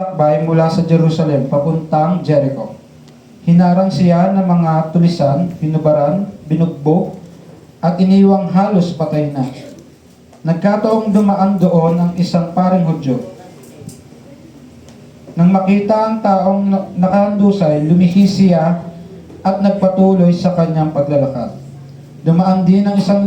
Lakbay mula sa Jerusalem papuntang Jericho. Hinarang siya ng mga tulisan, binubaran, binugbog, at iniwang halos patay na. Nagkataong dumaan doon ang isang paring Hudyo. Nang makita ang taong nakahandusay, lumihis siya at nagpatuloy sa kanyang paglalakad. Dumaan din ang isang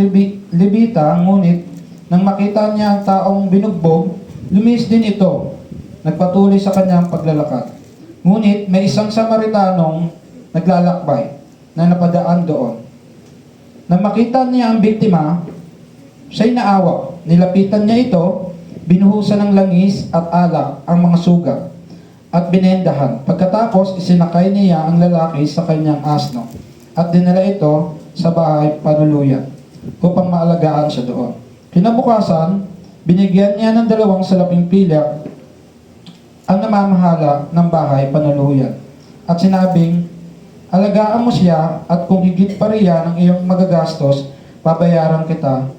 Levita, ngunit nang makita niya ang taong binugbog, lumihis din ito, nagpatuloy sa kanyang paglalakad. Ngunit may isang Samaritanong naglalakbay na napadaan doon. Nang makita niya ang biktima, siya'y naawa. Nilapitan niya ito, binuhusan ng langis at alak ang mga sugat at binendahan. Pagkatapos, isinakay niya ang lalaki sa kanyang asno at dinala ito sa bahay panuluyan upang maalagaan siya doon. Kinabukasan, binigyan niya ng 2 salaping pilak ang namamahala ng bahay panuluyan at sinabing, alagaan mo siya at kung higit pa riyan ang iyong magagastos, babayaran kita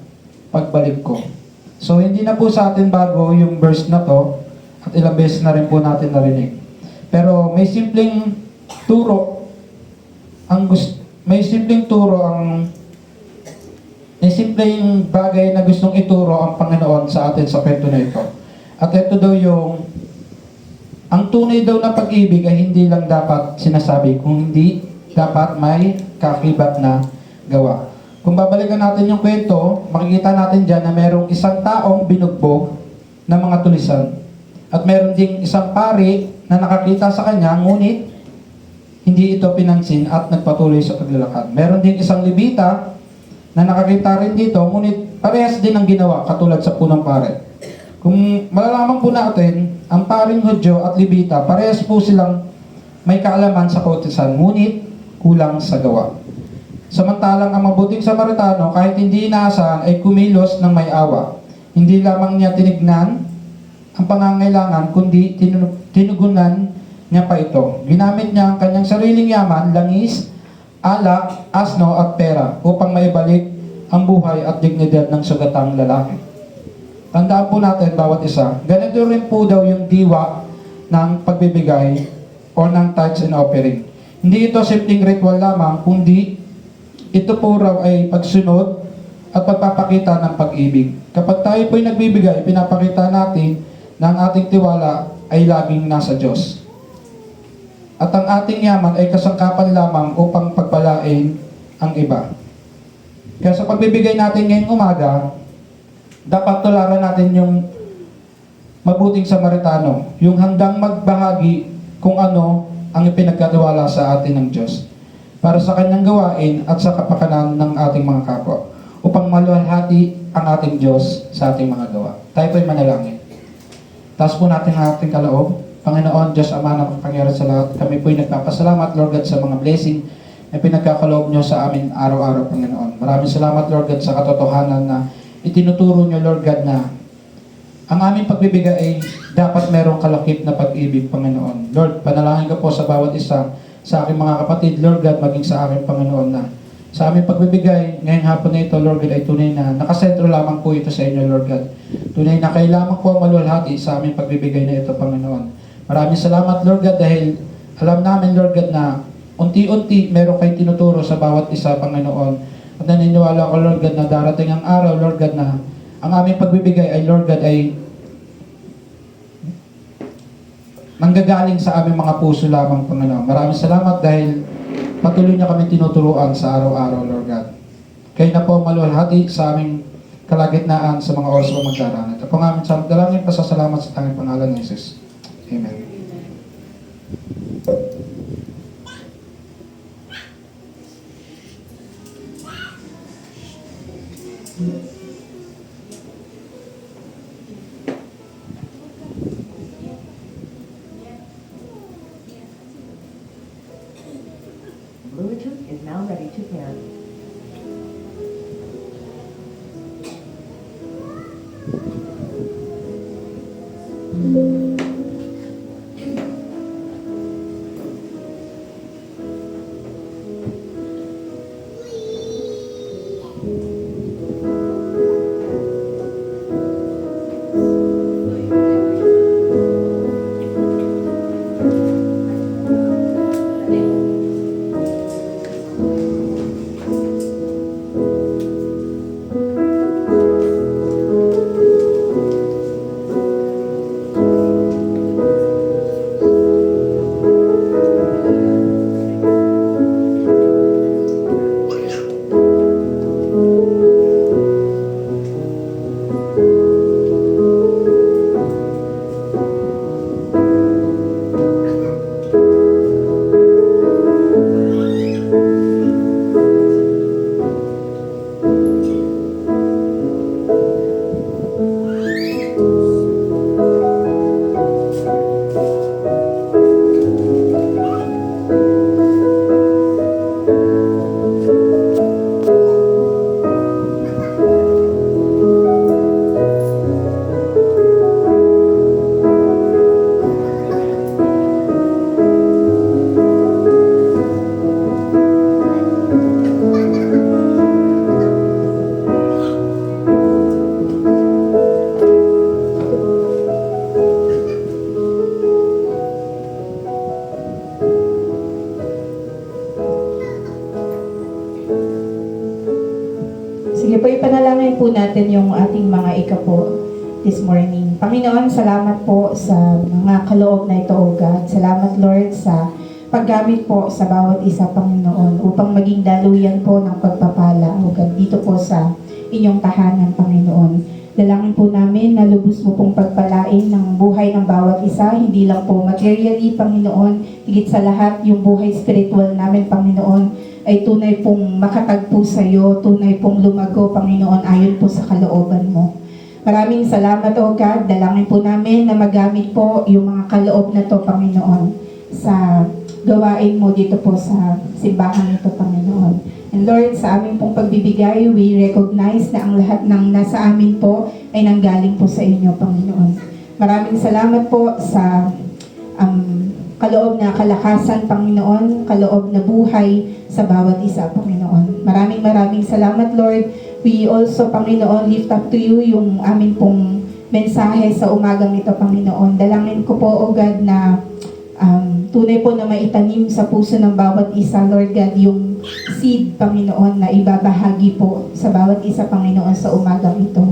pagbalik ko. So hindi na po sa atin bago yung verse na to at ilang beses na rin po natin narinig. Pero may simpleng turo may simpleng bagay na gustong ituro ang Panginoon sa atin sa kwento na ito. At ito daw ang tunay daw na pag-ibig ay hindi lang dapat sinasabi, kung hindi dapat may kakibat na gawa. Kung babalikan natin yung kwento, makikita natin dyan na merong isang taong binugbog ng mga tulisan. At meron ding isang pari na nakakita sa kanya, ngunit hindi ito pinansin at nagpatuloy sa paglalakad. Meron ding isang Levita na nakakita rin dito, ngunit parehas din ang ginawa, katulad sa punang pari. Kung malalaman po natin, ang paring Hudyo at Levita, parehas po silang may kaalaman sa kautisan, ngunit kulang sa gawa. Samantalang ang mabuting Samaritano, kahit hindi inaasahan, ay kumilos ng may awa. Hindi lamang niya tinignan ang pangangailangan, kundi tinugunan niya pa ito. Ginamit niya ang kanyang sariling yaman, langis, alak, asno at pera upang maibalik ang buhay at dignidad ng sugatang lalaki. Tandaan po natin bawat isa, ganito rin po daw yung diwa ng pagbibigay o ng tithes and offering. Hindi ito simpleng ritual lamang, kundi ito po raw ay pagsunod at pagpapakita ng pag-ibig. Kapag tayo po'y nagbibigay, pinapakita natin na ang ating tiwala ay laging nasa Diyos. At ang ating yaman ay kasangkapan lamang upang pagpalain ang iba. Kaya sa pagbibigay natin ngayong umaga, dapat tularan natin yung mabuting Samaritano, yung handang magbahagi kung ano ang ipinagkatiwala sa atin ng Diyos para sa kanyang gawain at sa kapakanan ng ating mga kapwa upang maluwalhati ang ating Diyos sa ating mga gawa. Tayo po'y manalangin. Taas po natin ang ating kaloob. Panginoon, Diyos Ama na makapangyarihan sa lahat, kami po'y nagpapasalamat, Lord God, sa mga blessing na pinagkakaloob nyo sa amin araw-araw, Panginoon. Maraming salamat, Lord God, sa katotohanan na itinuturo nyo, Lord God, na ang aming pagbibigay ay dapat merong kalakip na pag-ibig, Panginoon. Lord, panalangin ko po sa bawat isa, sa aking mga kapatid, Lord God, maging sa aking Panginoon na sa aming pagbibigay, ngayong hapon na ito, Lord God, ay tunay na nakasentro lamang po ito sa inyo, Lord God. Tunay na kayo lamang po ang maluwalhati sa aming pagbibigay na ito, Panginoon. Maraming salamat, Lord God, dahil alam namin, Lord God, na unti-unti meron kayo tinuturo sa bawat isa, Panginoon. At naniniwala ko, Lord God, na darating ang araw, Lord God, na ang aming pagbibigay ay, Lord God, ay manggagaling sa aming mga puso lamang, Panginoon. Maraming salamat dahil patuloy niya kami tinuturuan sa araw-araw, Lord God. Kayo na po maluwalhati sa aming kalagitnaan sa mga oras o magdaraan. Ito po nga aming dalangin, pasasalamat sa tanging pangalan ng Jesus. Amen. Bluetooth is now ready to pair. natin yung ating mga ikapo this morning. Panginoon, salamat po sa mga kaloob na ito, O God. Salamat, Lord, sa paggamit po sa bawat isa, Panginoon, upang maging daluyan po ng pagpapala, O God, dito po sa inyong tahanan, Panginoon. Dalangin po namin na lubos mo pong pagpalain ng buhay ng bawat isa, hindi lang po materially, Panginoon, higit sa lahat yung buhay spiritual namin, Panginoon, ay tunay pong makatagpo sa iyo, tunay pong lumago, Panginoon, ayon po sa kalooban mo. Maraming salamat, O God. Dalangin po namin na magamit po yung mga kaloob na to, Panginoon, sa gawain mo dito po sa simbahan nito, Panginoon. And Lord, sa aming pong pagbibigay, we recognize na ang lahat ng nasa amin po ay nanggaling po sa inyo, Panginoon. Maraming salamat po sa kaloob na kalakasan, Panginoon, kaloob na buhay sa bawat isa, Panginoon. Maraming salamat, Lord. We also, Panginoon, lift up to you yung amin pong mensahe sa umagang ito, Panginoon. Dalangin ko po, O God, na tunay po na maitanim sa puso ng bawat isa, Lord God, yung seed, Panginoon, na ibabahagi po sa bawat isa, Panginoon, sa umagang ito.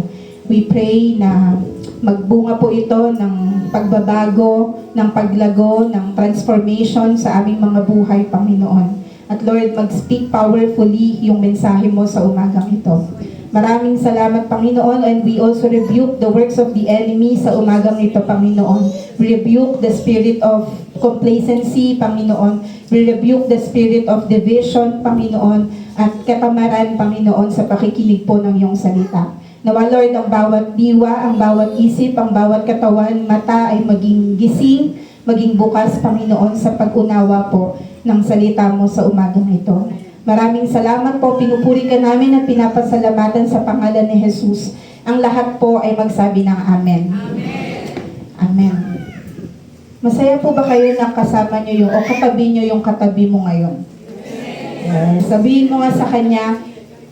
We pray na magbunga po ito ng pagbabago, ng paglago, ng transformation sa aming mga buhay, Panginoon. At Lord, mag-speak powerfully yung mensahe mo sa umagang ito. Maraming salamat, Panginoon, and we also rebuke the works of the enemy sa umagang ito, Panginoon. We rebuke the spirit of complacency, Panginoon. We rebuke the spirit of division, Panginoon, at katamaran, Panginoon, sa pakikinig po ng iyong salita. Nawa, Lord, ang bawat diwa, ang bawat isip, ang bawat katawan, mata ay maging gising, maging bukas, Panginoon, sa pag-unawa po ng salita mo sa umagang ito. Maraming salamat po, pinupuri ka namin at pinapasalamatan sa pangalan ni Jesus. Ang lahat po ay magsabi ng Amen. Amen. Amen. Masaya po ba kayo na kasama nyo yung, o katabi nyo yung katabi mo ngayon? Yes. Sabihin mo nga sa kanya,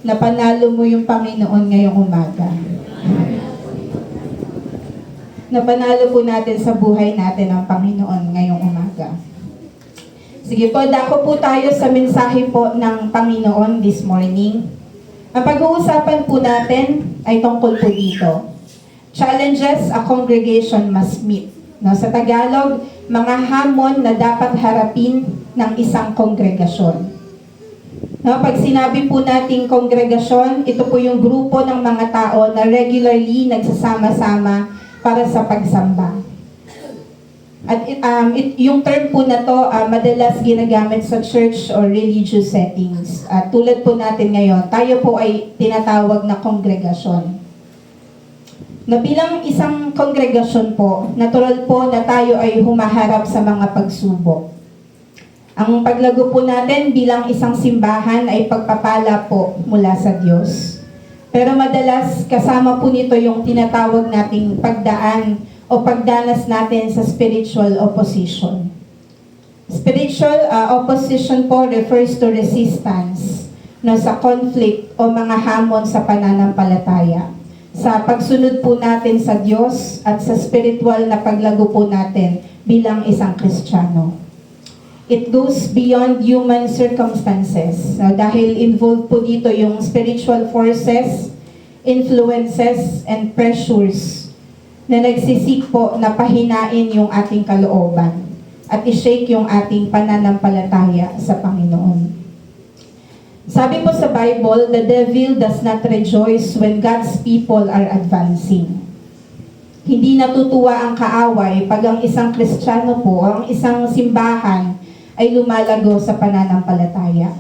na panalo mo yung Panginoon ngayong umaga. Napanalo po natin sa buhay natin ang Panginoon ngayong umaga. Sige po, dako po tayo sa mensahe po ng Panginoon this morning. Ang pag-uusapan po natin ay tungkol po dito. Challenges a congregation must meet. No, sa Tagalog, mga hamon na dapat harapin ng isang kongregasyon. No, pag sinabi po nating kongregasyon, ito po yung grupo ng mga tao na regularly nagsasama-sama para sa pagsamba. At yung term po na to, madalas ginagamit sa church or religious settings. Tulad po natin ngayon, tayo po ay tinatawag na kongregasyon. Na bilang isang kongregasyon po, natural po na tayo ay humaharap sa mga pagsubok. Ang paglago po natin bilang isang simbahan ay pagpapala po mula sa Diyos. Pero madalas kasama po nito yung tinatawag nating pagdaan o pagdanas natin sa spiritual opposition. Spiritual opposition po refers to resistance, no, sa conflict o mga hamon sa pananampalataya. Sa pagsunod po natin sa Diyos at sa spiritual na paglago po natin bilang isang Kristiyano. It goes beyond human circumstances. Dahil involved po dito yung spiritual forces, influences, and pressures na nagsisik po na pahinain yung ating kalooban at i-shake yung ating pananampalataya sa Panginoon. Sabi po sa Bible, the devil does not rejoice when God's people are advancing. Hindi natutuwa ang kaaway pag ang isang Kristiyano po, ang isang simbahan, ay lumalago sa pananampalataya.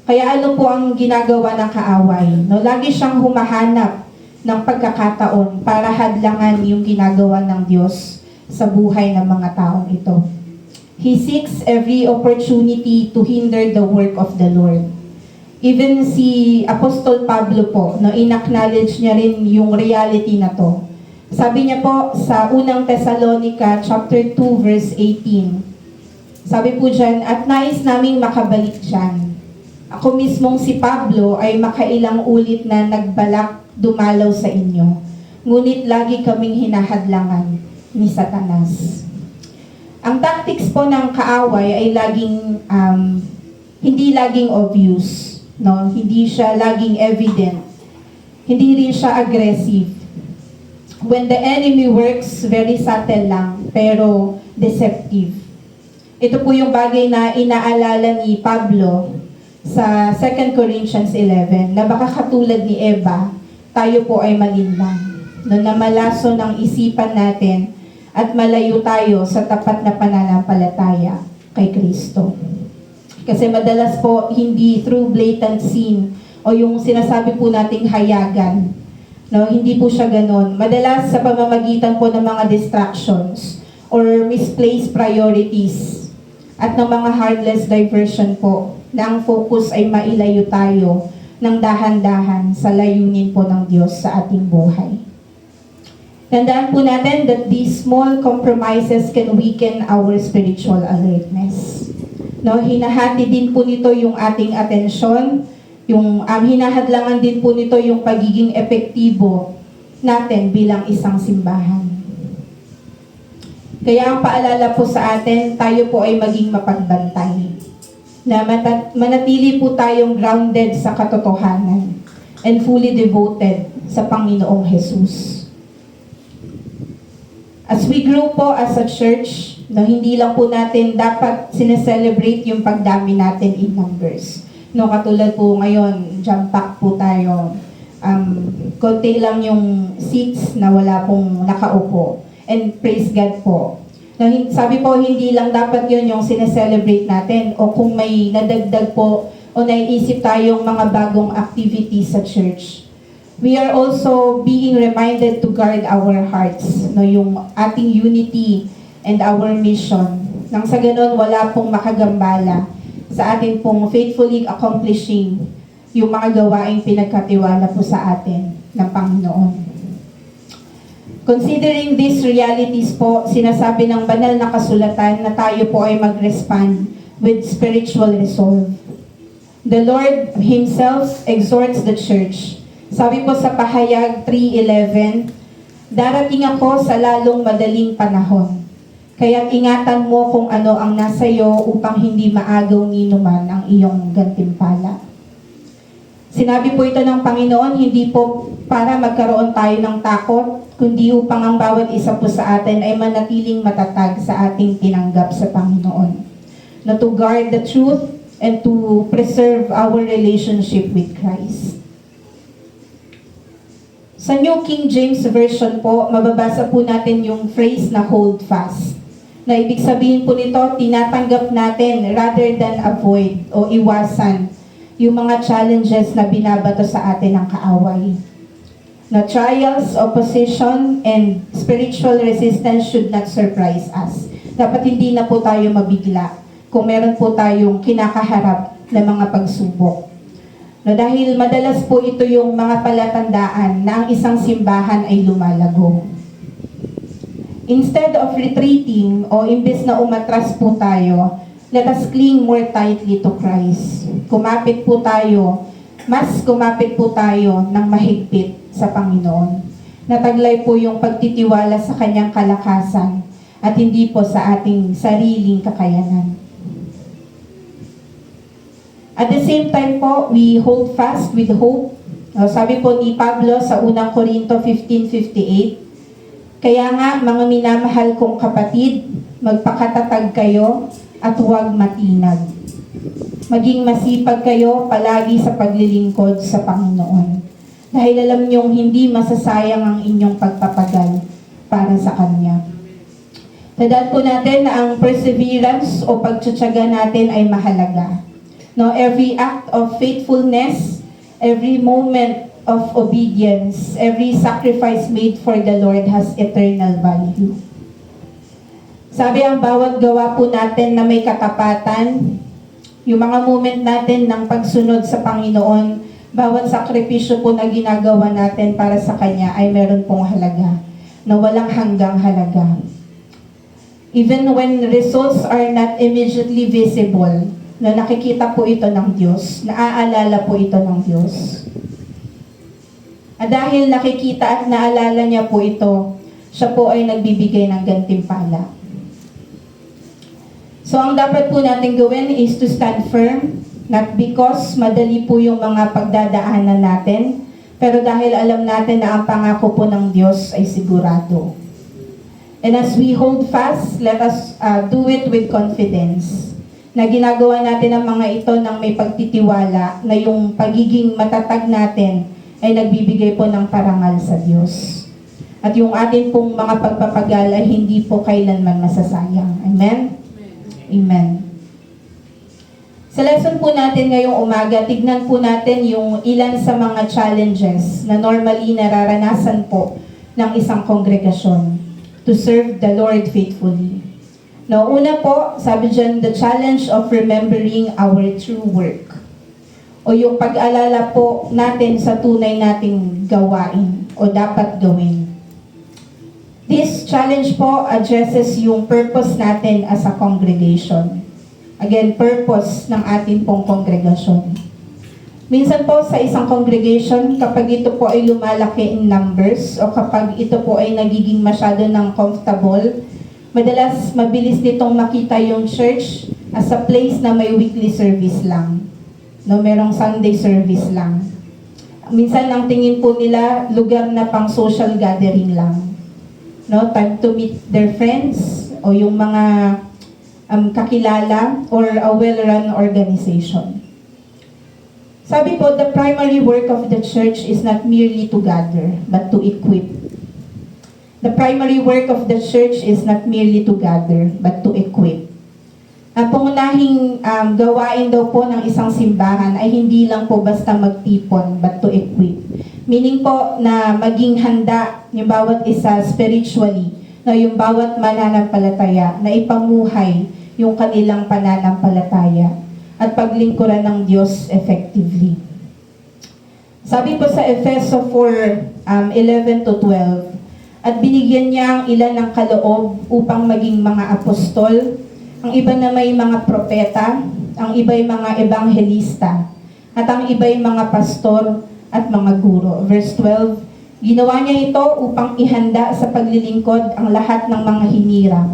Kaya ano po ang ginagawa ng kaaway? No, lagi siyang humahanap ng pagkakataon para hadlangan yung ginagawa ng Diyos sa buhay ng mga taong ito. He seeks every opportunity to hinder the work of the Lord. Even si Apostol Pablo po, no, in-acknowledge niya rin yung reality na to. Sabi niya po sa unang Thessalonica chapter 2 verse 18, sabi po dyan, at nais naming makabalik dyan. Ako mismong si Pablo ay makailang ulit na nagbalak dumalaw sa inyo. Ngunit lagi kaming hinahadlangan ni Satanas. Ang tactics po ng kaaway ay laging, hindi laging obvious. No? Hindi siya laging evident. Hindi rin siya aggressive. When the enemy works, very subtle lang, pero deceptive. Ito po yung bagay na inaalala ni Pablo sa 2 Corinthians 11, na baka katulad ni Eva, tayo po ay malinlang. No, na malaso ng isipan natin at malayo tayo sa tapat na pananampalataya kay Kristo. Kasi madalas po, hindi through blatant sin o yung sinasabi po nating hayagan. No, hindi po siya ganon. Madalas sa pamamagitan po ng mga distractions or misplaced priorities at ng mga heartless diversion po na ang focus ay mailayo tayo ng dahan-dahan sa layunin po ng Diyos sa ating buhay. Tandaan po natin that these small compromises can weaken our spiritual alertness. No, hinahati din po nito yung ating atensyon, yung hinahadlangan din po nito yung pagiging epektibo natin bilang isang simbahan. Kaya ang paalala po sa atin, tayo po ay maging mapagbantay. Na manatili po tayong grounded sa katotohanan and fully devoted sa Panginoong Jesus. As we grow po as a church, no, hindi lang po natin dapat sineselebrate yung pagdami natin in numbers. No, katulad po ngayon, jam-pack po tayo. Konti lang yung seats na wala pong nakaupo. And praise God po. No, sabi po, hindi lang dapat yun yung sineselebrate natin. O kung may nadagdag po o naiisip tayong mga bagong activities sa church. We are also being reminded to guard our hearts. No, yung ating unity and our mission. Nang sa ganun, wala pong makagambala sa atin pong faithfully accomplishing yung mga gawaing pinagkatiwala po sa atin ng Panginoon. Considering these realities po, sinasabi ng banal na kasulatan na tayo po ay mag-respond with spiritual resolve. The Lord Himself exhorts the church. Sabi po sa Pahayag 3:11, darating ako sa lalong madaling panahon. Kaya't ingatan mo kung ano ang nasa iyo upang hindi maagaw ni numan ang iyong gantimpala. Sinabi po ito ng Panginoon, hindi po para magkaroon tayo ng takot, kundi upang ang bawat isa po sa atin ay manatiling matatag sa ating tinanggap sa Panginoon. Na to guard the truth and to preserve our relationship with Christ. Sa New King James Version po, mababasa po natin yung phrase na hold fast. Na ibig sabihin po nito, tinatanggap natin rather than avoid o iwasan yung mga challenges na binabato sa atin ng kaaway. Na trials, opposition, and spiritual resistance should not surprise us. Dapat hindi na po tayo mabigla kung meron po tayong kinakaharap na mga pagsubok. Na dahil madalas po ito yung mga palatandaan na ang isang simbahan ay lumalago. Instead of retreating o imbes na umatras po tayo, let us cling more tightly to Christ. Kumapit po tayo, mas kumapit po tayo ng mahigpit sa Panginoon. Nataglay po yung pagtitiwala sa Kanyang kalakasan at hindi po sa ating sariling kakayanan. At the same time po, we hold fast with hope. Sabi po ni Pablo sa unang Korinto 15:58, kaya nga, mga minamahal kong kapatid, magpakatatag kayo at huwag matinag. Maging masipag kayo palagi sa paglilingkod sa Panginoon. Dahil alam niyong hindi masasayang ang inyong pagpapagal para sa Kanya. Tandaan po natin na ang perseverance o pagtsatsaga natin ay mahalaga. No, every act of faithfulness, every moment of obedience, every sacrifice made for the Lord has eternal value. Sabi ang bawat gawa po natin na may katapatan, yung mga moment natin ng pagsunod sa Panginoon, bawat sakripisyo po na ginagawa natin para sa Kanya ay meron pong halaga, na walang hanggang halaga. Even when results are not immediately visible, na nakikita po ito ng Diyos, naaalala po ito ng Diyos. At dahil nakikita at naalala niya po ito, siya po ay nagbibigay ng gantimpala. So ang dapat po natin gawin is to stand firm, not because madali po yung mga pagdadaanan natin, Pero dahil alam natin na ang pangako po ng Diyos ay sigurado. And as we hold fast, let us do it with confidence. Na ginagawa natin ang mga ito ng may pagtitiwala na yung pagiging matatag natin ay nagbibigay po ng parangal sa Diyos. At yung atin pong mga pagpapagal ay hindi po kailanman masasayang. Amen? Amen. Sa lesson po natin ngayong umaga, tignan po natin yung ilan sa mga challenges na normally nararanasan po ng isang kongregasyon to serve the Lord faithfully. Now, una po, sabi dyan, the challenge of remembering our true work. O yung pag-alala po natin sa tunay nating gawain o dapat gawin. This challenge po addresses yung purpose natin as a congregation. Again, purpose ng ating pong kongregasyon. Minsan po sa isang congregation, kapag ito po ay lumalaki in numbers o kapag ito po ay nagiging masyado ng comfortable, madalas mabilis nitong makita yung church as a place na may weekly service lang. No, merong Sunday service lang. Minsan ang tingin po nila lugar na pang social gathering lang. No, time to meet their friends o yung mga kakilala or a well-run organization. Sabi po, the primary work of the church is not merely to gather, but to equip. The primary work of the church is not merely to gather, but to equip. Ang pangunahing gawain daw po ng isang simbahan ay hindi lang po basta magtipon, but to equip. Meaning po na maging handa yung bawat isa spiritually, na yung bawat mananampalataya na ipamuhay yung kanilang pananampalataya at paglingkuran ng Diyos effectively. Sabi po sa Efeso 4:11 to 12, at binigyan niya ang ilan ng kaloob upang maging mga apostol, ang iba na may mga propeta, ang iba'y mga ebanghelista, at ang iba'y mga pastor at mga guro. Verse 12, ginawa niya ito upang ihanda sa paglilingkod ang lahat ng mga hinirang,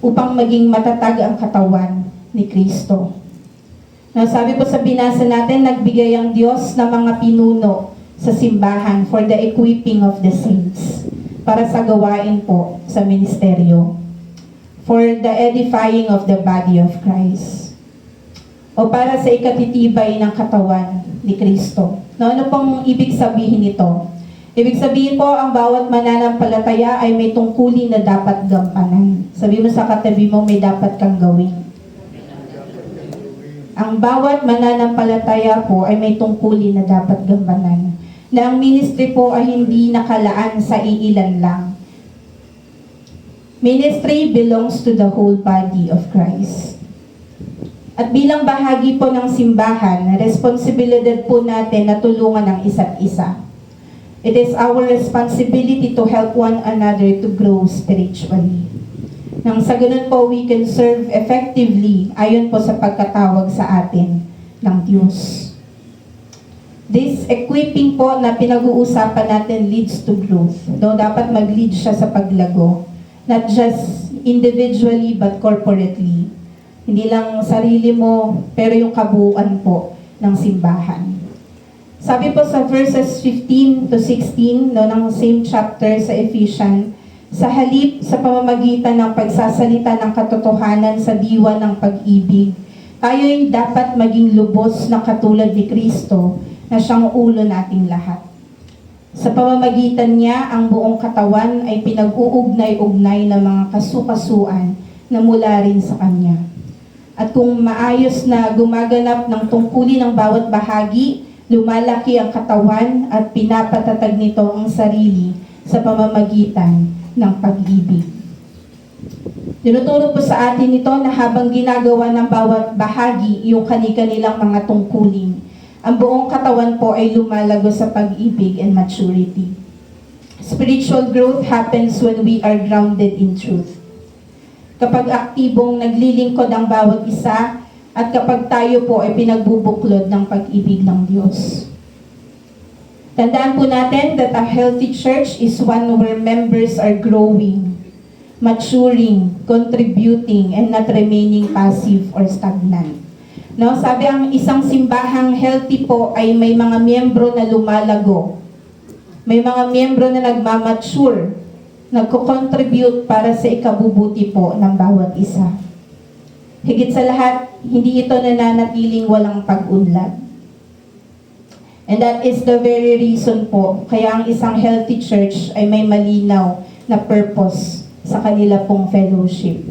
upang maging matatag ang katawan ni Kristo. Now, sabi po sa binasa natin, nagbigay ang Diyos ng mga pinuno sa simbahan for the equipping of the saints, para sa gawain po sa ministeryo, for the edifying of the body of Christ, o para sa ikatitibay ng katawan ni Kristo. Now, ano pong ibig sabihin nito? Ibig sabihin po, ang bawat mananampalataya ay may tungkulin na dapat gampanan. Sabi mo sa katabi mo, may dapat kang gawin. Ang bawat mananampalataya po ay may tungkulin na dapat gampanan. Na ang ministry po ay hindi nakalaan sa iilan lang. Ministry belongs to the whole body of Christ. At bilang bahagi po ng simbahan, responsibilidad po natin na tulungan ang isa't isa. It is our responsibility to help one another to grow spiritually. Nang sa ganun po, we can serve effectively ayon po sa pagkatawag sa atin ng Diyos. This equipping po na pinag-uusapan natin leads to growth. Though dapat mag-lead siya sa paglago. Not just individually but corporately. Hindi lang sarili mo, pero yung kabuuan po ng simbahan. Sabi po sa verses 15 to 16 ng same chapter sa Ephesians, sa halip sa pamamagitan ng pagsasalita ng katotohanan sa diwa ng pag-ibig, tayo'y dapat maging lubos na katulad ni Kristo na siyang ulo nating lahat. Sa pamamagitan niya, ang buong katawan ay pinag-uugnay-ugnay ng mga kasukasuan na mula rin sa Kanya. At kung maayos na gumaganap ng tungkulin ng bawat bahagi, lumalaki ang katawan at pinapatatag nito ang sarili sa pamamagitan ng pag-ibig. Tinuturo po sa atin ito na habang ginagawa ng bawat bahagi yung kani-kanilang mga tungkulin, ang buong katawan po ay lumalago sa pag-ibig and maturity. Spiritual growth happens when we are grounded in truth. Kapag aktibong naglilingkod ang bawat isa, at kapag tayo po ay pinagbubuklod ng pag-ibig ng Diyos. Tandaan po natin that a healthy church is one where members are growing, maturing, contributing, and not remaining passive or stagnant. No, sabi ang isang simbahang healthy po ay may mga miyembro na lumalago May mga miyembro na nagmamature, nagko-contribute para sa ikabubuti po ng bawat isa. Higit sa lahat, hindi ito nananatiling walang pag-unlad. And that is the very reason po, kaya ang isang healthy church ay may malinaw na purpose sa kanila pong fellowship.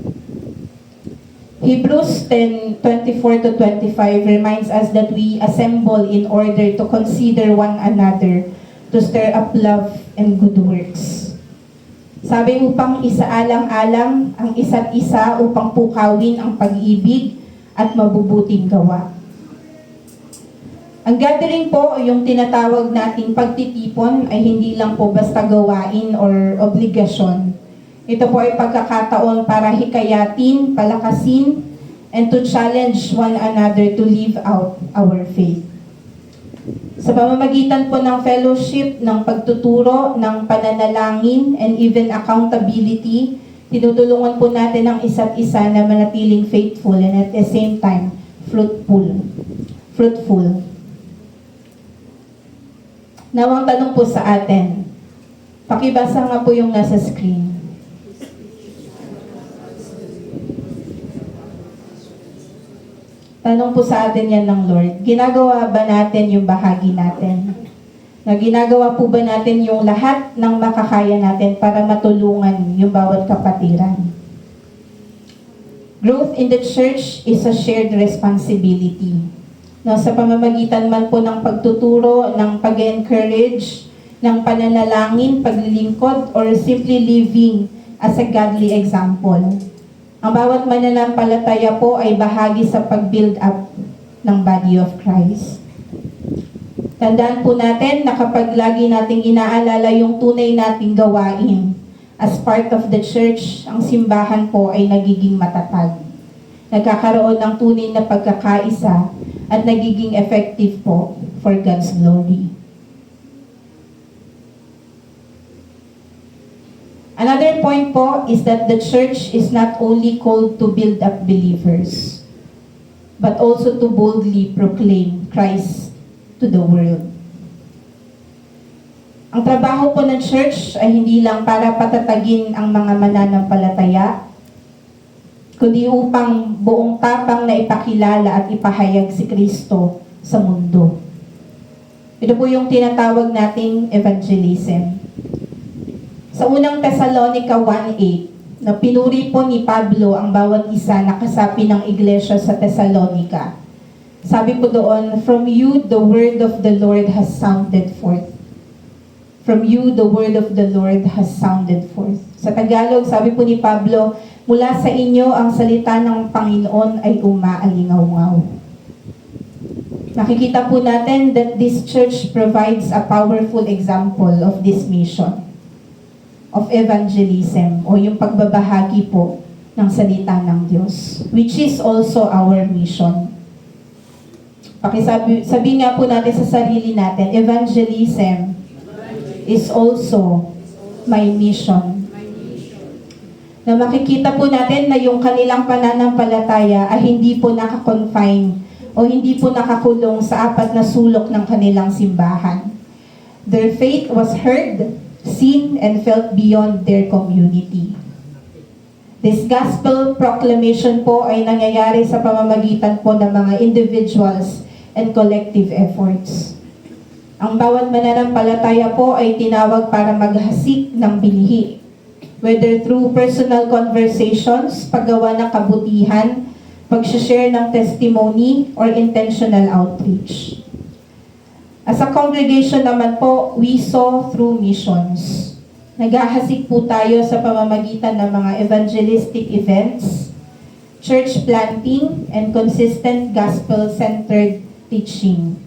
Hebrews 10:24-25 reminds us that we assemble in order to consider one another, to stir up love and good works. Sabi upang isaalang-alang ang isa't isa upang pukawin ang pag-ibig at mabubuting gawa. Ang gathering po, yung tinatawag nating pagtitipon, ay hindi lang po basta gawain or obligasyon. Ito po ay pagkakataon para hikayatin, palakasin, and to challenge one another to live out our faith. Sa pamamagitan po ng fellowship, ng pagtuturo, ng pananalangin, and even accountability, tinutulungan po natin ang isa't isa na manatiling faithful and at the same time, fruitful. Nawang tanong po sa atin, pakibasa nga po yung nasa screen. Tanong po sa atin yan ng Lord, ginagawa ba natin yung bahagi natin? Na ginagawa po ba natin yung lahat ng makakaya natin para matulungan yung bawat kapatiran? Growth in the church is a shared responsibility. No, sa pamamagitan man po ng pagtuturo, ng pag-encourage, ng pananalangin, paglilingkod, or simply living as a godly example. Ang bawat mananampalataya po ay bahagi sa pag-build up ng body of Christ. Tandaan po natin na kapag lagi nating inaalala yung tunay nating gawain, as part of the church, ang simbahan po ay nagiging matatag. Nagkakaroon ng tunay na pagkakaisa at nagiging effective po for God's glory. Another point po is that the church is not only called to build up believers, but also to boldly proclaim Christ to the world. Ang trabaho po ng church ay hindi lang para patatagin ang mga mananampalataya, kundi upang buong tapang na ipakilala at ipahayag si Kristo sa mundo. Ito po yung tinatawag nating evangelism. Sa unang Thessalonica 1:8, na pinuri po ni Pablo ang bawat isa na kasapi ng iglesia sa Thessalonica. Sabi po doon, "From you the word of the Lord has sounded forth." From you the word of the Lord has sounded forth. Sa Tagalog, sabi po ni Pablo, mula sa inyo ang salita ng Panginoon ay umaalingaw-ngaw. Nakikita po natin that this church provides a powerful example of this mission of evangelism o yung pagbabahagi po ng salita ng Diyos, which is also our mission. Sabi nga po natin sa sarili natin, evangelism is also my mission. Na makikita po natin na yung kanilang pananampalataya ay hindi po nakakonfine o hindi po nakakulong sa apat na sulok ng kanilang simbahan. Their faith was heard, seen, and felt beyond their community. This gospel proclamation po ay nangyayari sa pamamagitan po ng mga individuals and collective efforts. Ang bawat mananampalataya po ay tinawag para maghasik ng binhi, whether through personal conversations, paggawa ng kabutihan, pag-share ng testimony, or intentional outreach. As a congregation naman po, we saw through missions. Naghahasik po tayo sa pamamagitan ng mga evangelistic events, church planting, and consistent gospel-centered teaching.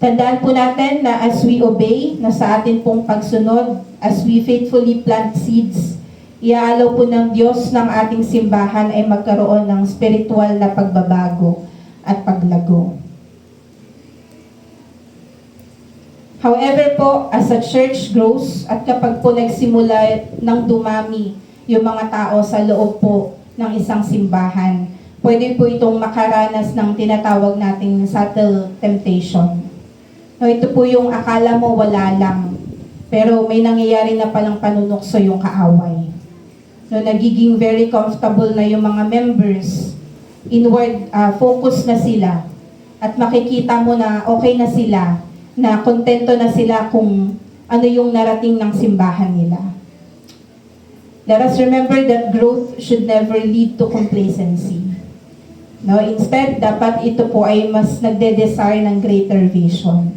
Tandaan po natin na as we obey, na sa atin pong pagsunod, as we faithfully plant seeds, iaalaw po ng Diyos ng ating simbahan ay magkaroon ng spiritual na pagbabago at paglago. However po, as a church grows at kapag po nagsimula ng dumami yung mga tao sa loob po ng isang simbahan, pwede po itong makaranas ng tinatawag nating subtle temptation. No, ito po yung akala mo wala lang, pero may nangyayari na palang panunukso yung kaaway. No, nagiging very comfortable na yung mga members, inward focus na sila, at makikita mo na okay na sila, na kontento na sila kung ano yung narating ng simbahan nila. Let us remember that growth should never lead to complacency. No, instead, dapat ito po ay mas nagde-desire ng greater vision.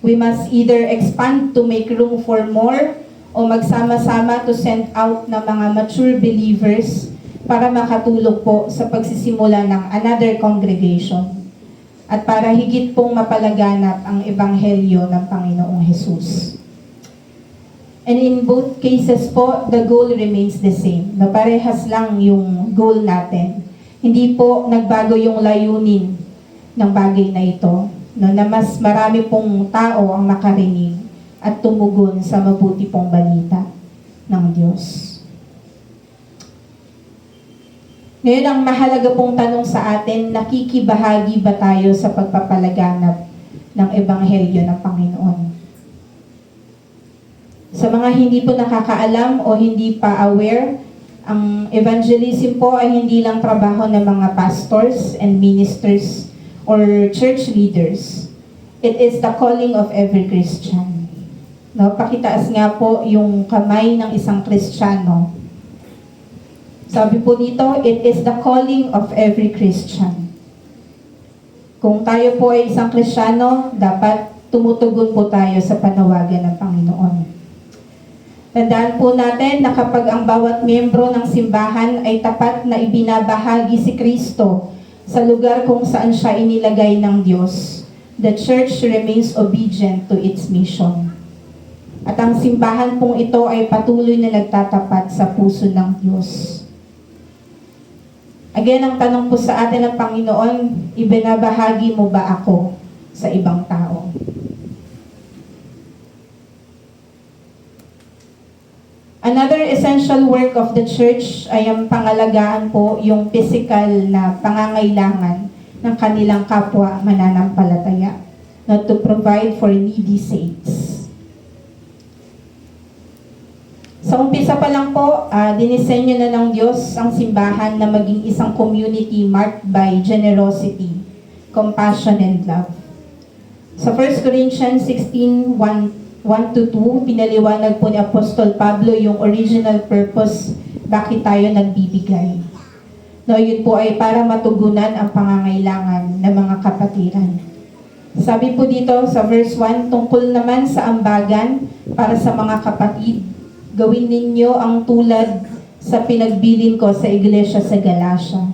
We must either expand to make room for more o magsama-sama to send out na mga mature believers para makatulong po sa pagsisimula ng another congregation at para higit pong mapalaganap ang ebanghelyo ng Panginoong Hesus. And in both cases po, the goal remains the same. No, parehas lang yung goal natin. Hindi po nagbago yung layunin ng bagay na ito, no, na mas marami pong tao ang makarinig at tumugon sa mabuti pong balita ng Diyos. Ngayon, ang mahalaga pong tanong sa atin, nakikibahagi ba tayo sa pagpapalaganap ng Ebanghelyo ng Panginoon? Sa mga hindi po nakakaalam o hindi pa aware, ang evangelism po ay hindi lang trabaho ng mga pastors and ministers or church leaders. It is the calling of every Christian. No, pakitaas nga po yung kamay ng isang Kristiyano. Sabi po dito, it is the calling of every Christian. Kung tayo po ay isang Kristiyano, dapat tumutugon po tayo sa panawagan ng Panginoon. Tandaan po natin na kapag ang bawat miyembro ng simbahan ay tapat na ibinabahagi si Kristo sa lugar kung saan siya inilagay ng Diyos, the church remains obedient to its mission. At ang simbahan pong ito ay patuloy na nagtatapat sa puso ng Diyos. Again, ang tanong po sa atin ng Panginoon, ibinabahagi mo ba ako sa ibang tao? Another essential work of the church ay ang pangalagaan po yung physical na pangangailangan ng kanilang kapwa mananampalataya, not to provide for needy saints. Sa umpisa pa lang po, dinisenyo na ng Diyos ang simbahan na maging isang community marked by generosity, compassion, and love. Sa 1 Corinthians 16:1-2, pinaliwanag po ni Apostol Pablo yung original purpose bakit tayo nagbibigay. No, yun po ay para matugunan ang pangangailangan ng mga kapatiran. Sabi po dito sa verse 1, tungkol naman sa ambagan para sa mga kapatid, gawin ninyo ang tulad sa pinagbilin ko sa iglesia sa Galacia.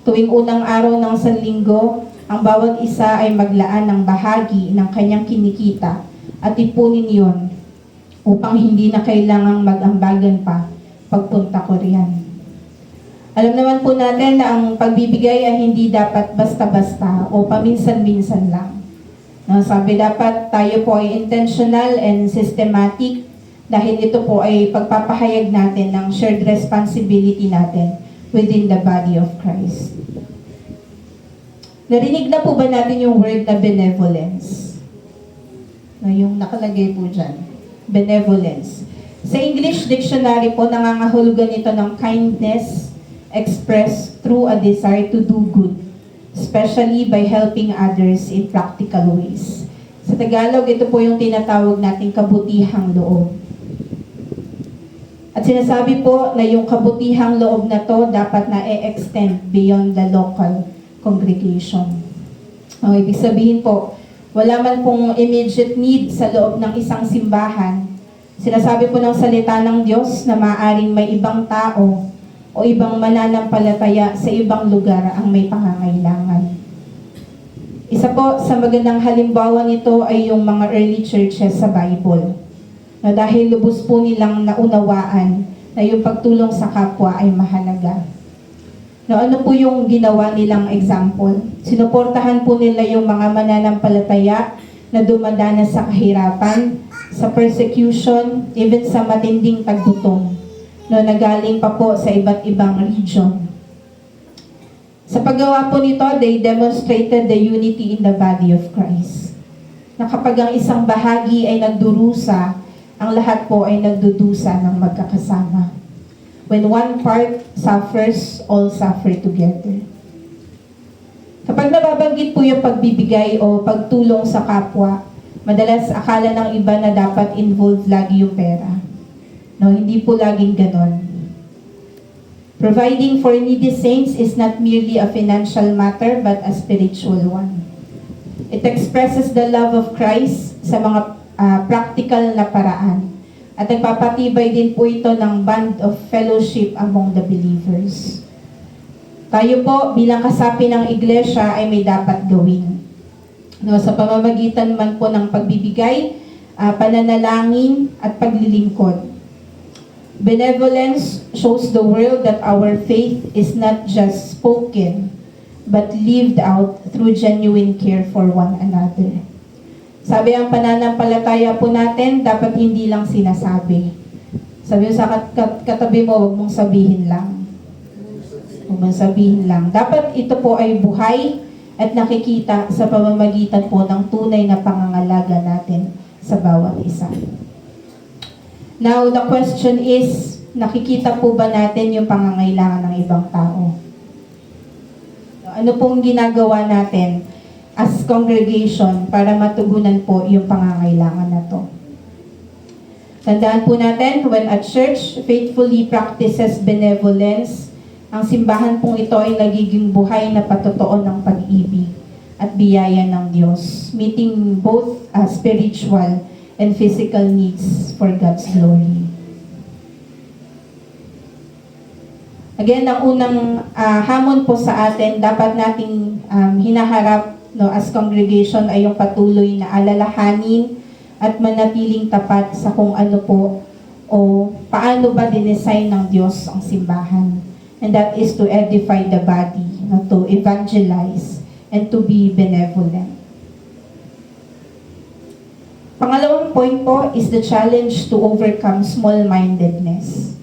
Tuwing unang araw ng Sanlinggo, ang bawat isa ay maglaan ng bahagi ng kanyang kinikita at ipunin yon upang hindi na kailangang mag-ambagan pa pagpunta ko riyan. Alam naman po natin na ang pagbibigay ay hindi dapat basta-basta o paminsan-minsan lang. No, sabi dapat tayo po ay intentional and systematic dahil ito po ay pagpapahayag natin ng shared responsibility natin within the body of Christ. Narinig na po ba natin yung word na benevolence? No, yung nakalagay po dyan. Benevolence. Sa English Dictionary po, nangangahulugan ito ng kindness expressed through a desire to do good, especially by helping others in practical ways. Sa Tagalog, ito po yung tinatawag nating kabutihang loob. At sinasabi po na yung kabutihang loob na to dapat na e-extend beyond the local congregation. Ang ibig sabihin po, wala man pong immediate need sa loob ng isang simbahan. Sinasabi po ng salita ng Diyos na maaaring may ibang tao o ibang mananampalataya sa ibang lugar ang may pangangailangan. Isa po sa magandang halimbawa nito ay yung mga early churches sa Bible. Na dahil lubos po nilang naunawaan na yung pagtulong sa kapwa ay mahalaga. No, ano po yung ginawa nilang example? Sinuportahan po nila yung mga mananampalataya na dumadanas sa kahirapan, sa persecution, even sa matinding taggutom, no, nagaling pa po sa iba't ibang region. Sa paggawa po nito, they demonstrated the unity in the body of Christ. Na kapag ang isang bahagi ay nagdurusa, ang lahat po ay nagdudusa ng magkakasama. When one part suffers, all suffer together. Kapag nababanggit po yung pagbibigay o pagtulong sa kapwa, madalas akala ng iba na dapat involved lagi yung pera. No, hindi po laging ganon. Providing for needy saints is not merely a financial matter but a spiritual one. It expresses the love of Christ sa mga practical na paraan. At nagpapatibay din po ito ng bond of fellowship among the believers. Tayo po bilang kasapi ng iglesia ay may dapat gawin. No, sa pamamagitan man po ng pagbibigay, pananalangin at paglilingkod. Benevolence shows the world that our faith is not just spoken, but lived out through genuine care for one another. Sabi ang pananampalataya po natin, dapat hindi lang sinasabi. Sabi sa katabi mo, huwag mong sabihin lang. Huwag mong sabihin lang. Dapat ito po ay buhay at nakikita sa pamamagitan po ng tunay na pangangalaga natin sa bawat isa. Now, the question is, nakikita po ba natin yung pangangailangan ng ibang tao? Ano pong ginagawa natin as congregation para matugunan po yung pangangailangan na to? Tandaan po natin, when a church faithfully practices benevolence, ang simbahan pong ito ay nagiging buhay na patotoo ng pag-ibig at biyaya ng Diyos, meeting both spiritual and physical needs for God's glory. Again, ang unang hamon po sa atin, dapat nating hinaharap as congregation ay yung patuloy na alalahanin at manatiling tapat sa kung ano po o paano ba dinesign ng Diyos ang simbahan. And that is to edify the body, to evangelize, and to be benevolent. Pangalawang point po is the challenge to overcome small-mindedness.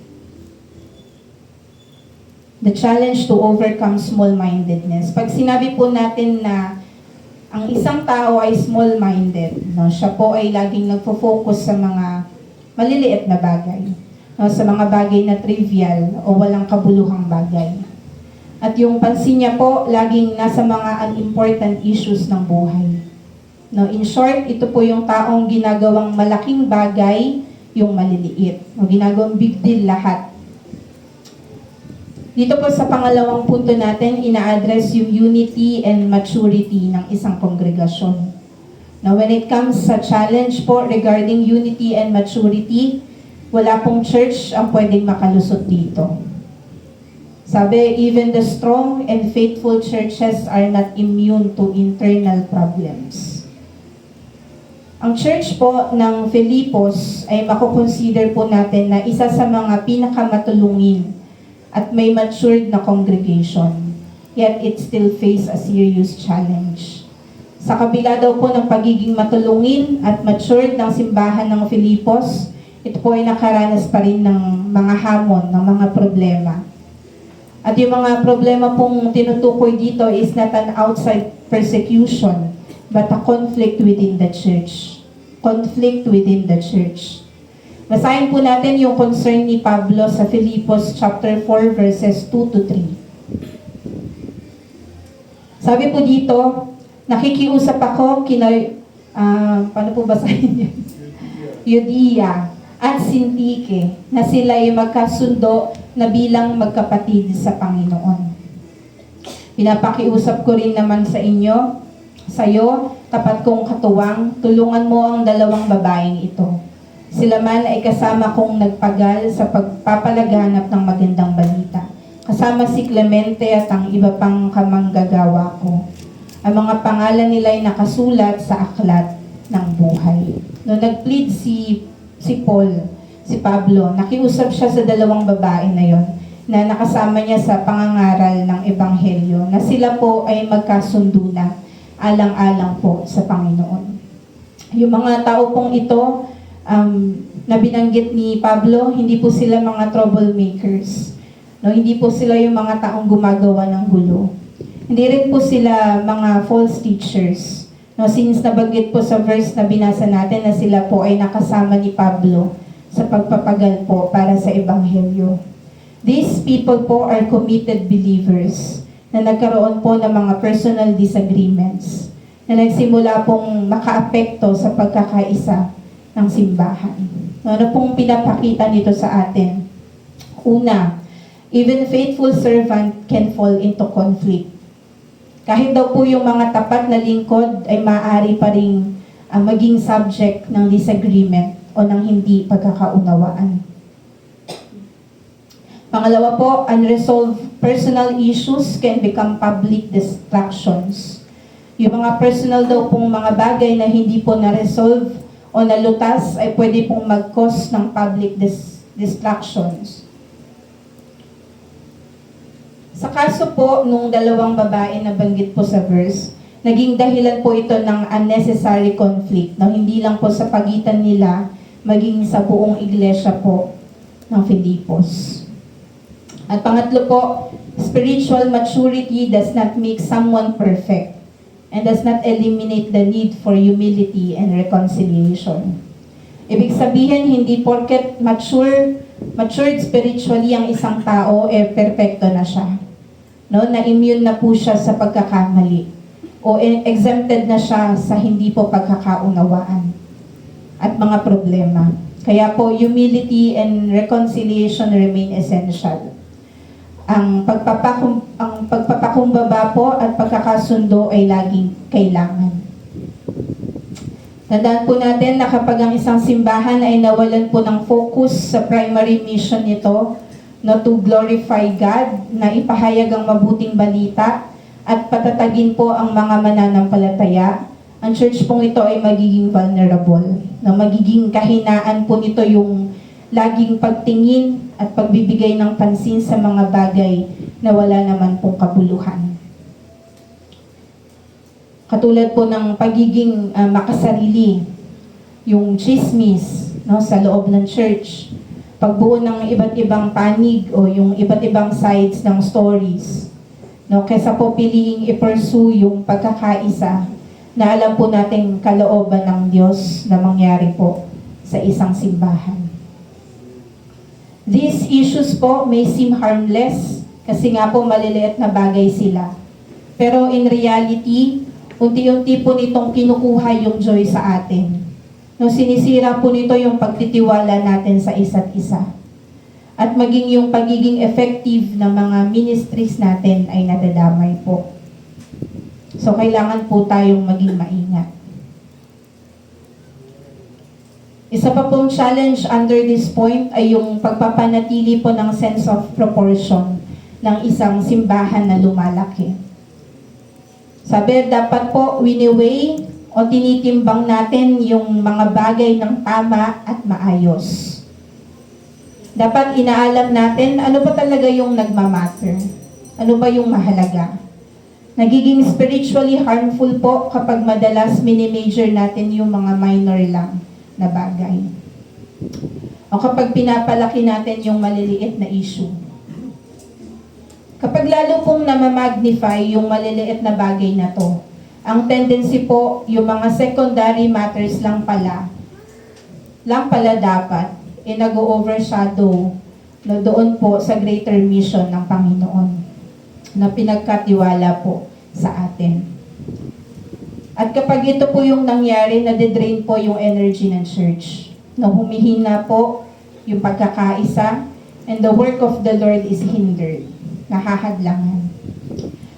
The challenge to overcome small-mindedness. Pag sinabi po natin na ang isang tao ay small-minded, siya po ay laging nagfo-focus sa mga maliliit na bagay, sa mga bagay na trivial o walang kabuluhang bagay. At yung pansin niya po, laging nasa mga unimportant issues ng buhay. In short, ito po yung taong ginagawang malaking bagay, yung maliliit. Ginagawang big deal lahat. Dito po sa pangalawang punto natin, ina-address yung unity and maturity ng isang kongregasyon. Now, when it comes sa challenge po regarding unity and maturity, wala pong church ang pwedeng makalusot dito. Sabi, even the strong and faithful churches are not immune to internal problems. Ang church po ng Filipos ay makukonsider po natin na isa sa mga pinakamatulungin at may matured na congregation. Yet it still face a serious challenge. Sa kabila daw po ng pagiging matulungin at matured ng simbahan ng Filipos, ito po ay nakaranas pa rin ng mga hamon, ng mga problema. At yung mga problema pong tinutukoy dito is not an outside persecution, but a conflict within the church. Conflict within the church. Basahin po natin yung concern ni Pablo sa Filipos chapter 4 verses 2 to 3. Sabi po dito, nakikiusap ako paano po basahin yun? Euodia at Syntyche na sila ay magkasundo na bilang magkapatid sa Panginoon. Pinapakiusap ko rin naman sa'yo, tapat kong katuwang, tulungan mo ang dalawang babaeng ito. Sila man ay kasama kong nagpagal sa pagpapalaganap ng magandang balita. Kasama si Clemente at ang iba pang kamanggagawa ko. Ang mga pangalan nila ay nakasulat sa aklat ng buhay. Noong nag-plead si Pablo, nakiusap siya sa dalawang babae na yon na nakasama niya sa pangangaral ng Ebanghelyo, na sila po ay magkasundo na alang-alang po sa Panginoon. Yung mga tao pong ito, na binanggit ni Pablo, hindi po sila mga troublemakers. Hindi po sila yung mga taong gumagawa ng gulo. Hindi rin po sila mga false teachers. No, since nabanggit po sa verse na binasa natin na sila po ay nakasama ni Pablo sa pagpapagal po para sa Ebanghelyo. These people po are committed believers na nagkaroon po ng mga personal disagreements na nagsimula pong makaapekto sa pagkakaisa ng simbahan. Ano pong pinapakita nito sa atin? Una, even faithful servant can fall into conflict. Kahit daw po yung mga tapat na lingkod ay maaari pa rin maging subject ng disagreement o ng hindi pagkakaunawaan. Pangalawa po, unresolved personal issues can become public distractions. Yung mga personal daw pong mga bagay na hindi po na-resolve o nalutas ay pwede pong mag-cause ng public distractions. Sa kaso po nung dalawang babae na banggit po sa verse, naging dahilan po ito ng unnecessary conflict na hindi lang po sa pagitan nila, maging sa buong iglesia po ng Filipos. At pangatlo po, spiritual maturity does not make someone perfect and does not eliminate the need for humility and reconciliation. Ibig sabihin, hindi porket matured spiritually ang isang tao, perfecto na siya. No, na immune na po siya sa pagkakamali o exempted na siya sa hindi po pagkakaunawaan at mga problema. Kaya po, humility and reconciliation remain essential. Ang pagpapakumbaba po at pagkakasundo ay laging kailangan. Tandaan po natin na kapag ang isang simbahan ay nawalan po ng focus sa primary mission nito, no, to glorify God, na ipahayag ang mabuting balita at patatagin po ang mga mananampalataya, ang church pong ito ay magiging vulnerable. Na magiging kahinaan po nito yung laging pagtingin at pagbibigay ng pansin sa mga bagay na wala naman pong kabuluhan. Katulad po ng pagiging makasarili, yung chismis, no, sa loob ng church, pagbuo ng iba't ibang panig o yung iba't ibang sides ng stories. No, kaysa po piliing i-pursue yung pagkakaisa na alam po nating kalooban ng Diyos na mangyari po sa isang simbahan. These issues po may seem harmless kasi nga po maliliit na bagay sila. Pero in reality, unti-unti po nitong kinukuha yung joy sa atin. No, sinisira po nito yung pagtitiwala natin sa isa't isa. At maging yung pagiging effective ng mga ministries natin ay nadadamay po. So, kailangan po tayong maging maingat. Isa pa pong challenge under this point ay yung pagpapanatili po ng sense of proportion ng isang simbahan na lumalaki. Sabi, dapat po wini-weigh o tinitimbang natin yung mga bagay ng tama at maayos. Dapat inaalam natin ano ba talaga yung nagmamatter. Ano ba yung mahalaga. Nagiging spiritually harmful po kapag madalas minimajor natin yung mga minor lang na bagay. O kapag pinapalaki natin yung maliliit na issue. Kapag lalo pong namamagnify yung maliliit na bagay na to, ang tendency po, yung mga secondary matters lang pala dapat, nag-overshadow no, doon po sa greater mission ng Panginoon na pinagkatiwala po sa atin. At kapag ito po yung nangyari, nade-drain po yung energy ng church. No, humihina po yung pagkakaisa and the work of the Lord is hindered. Nahahadlangan.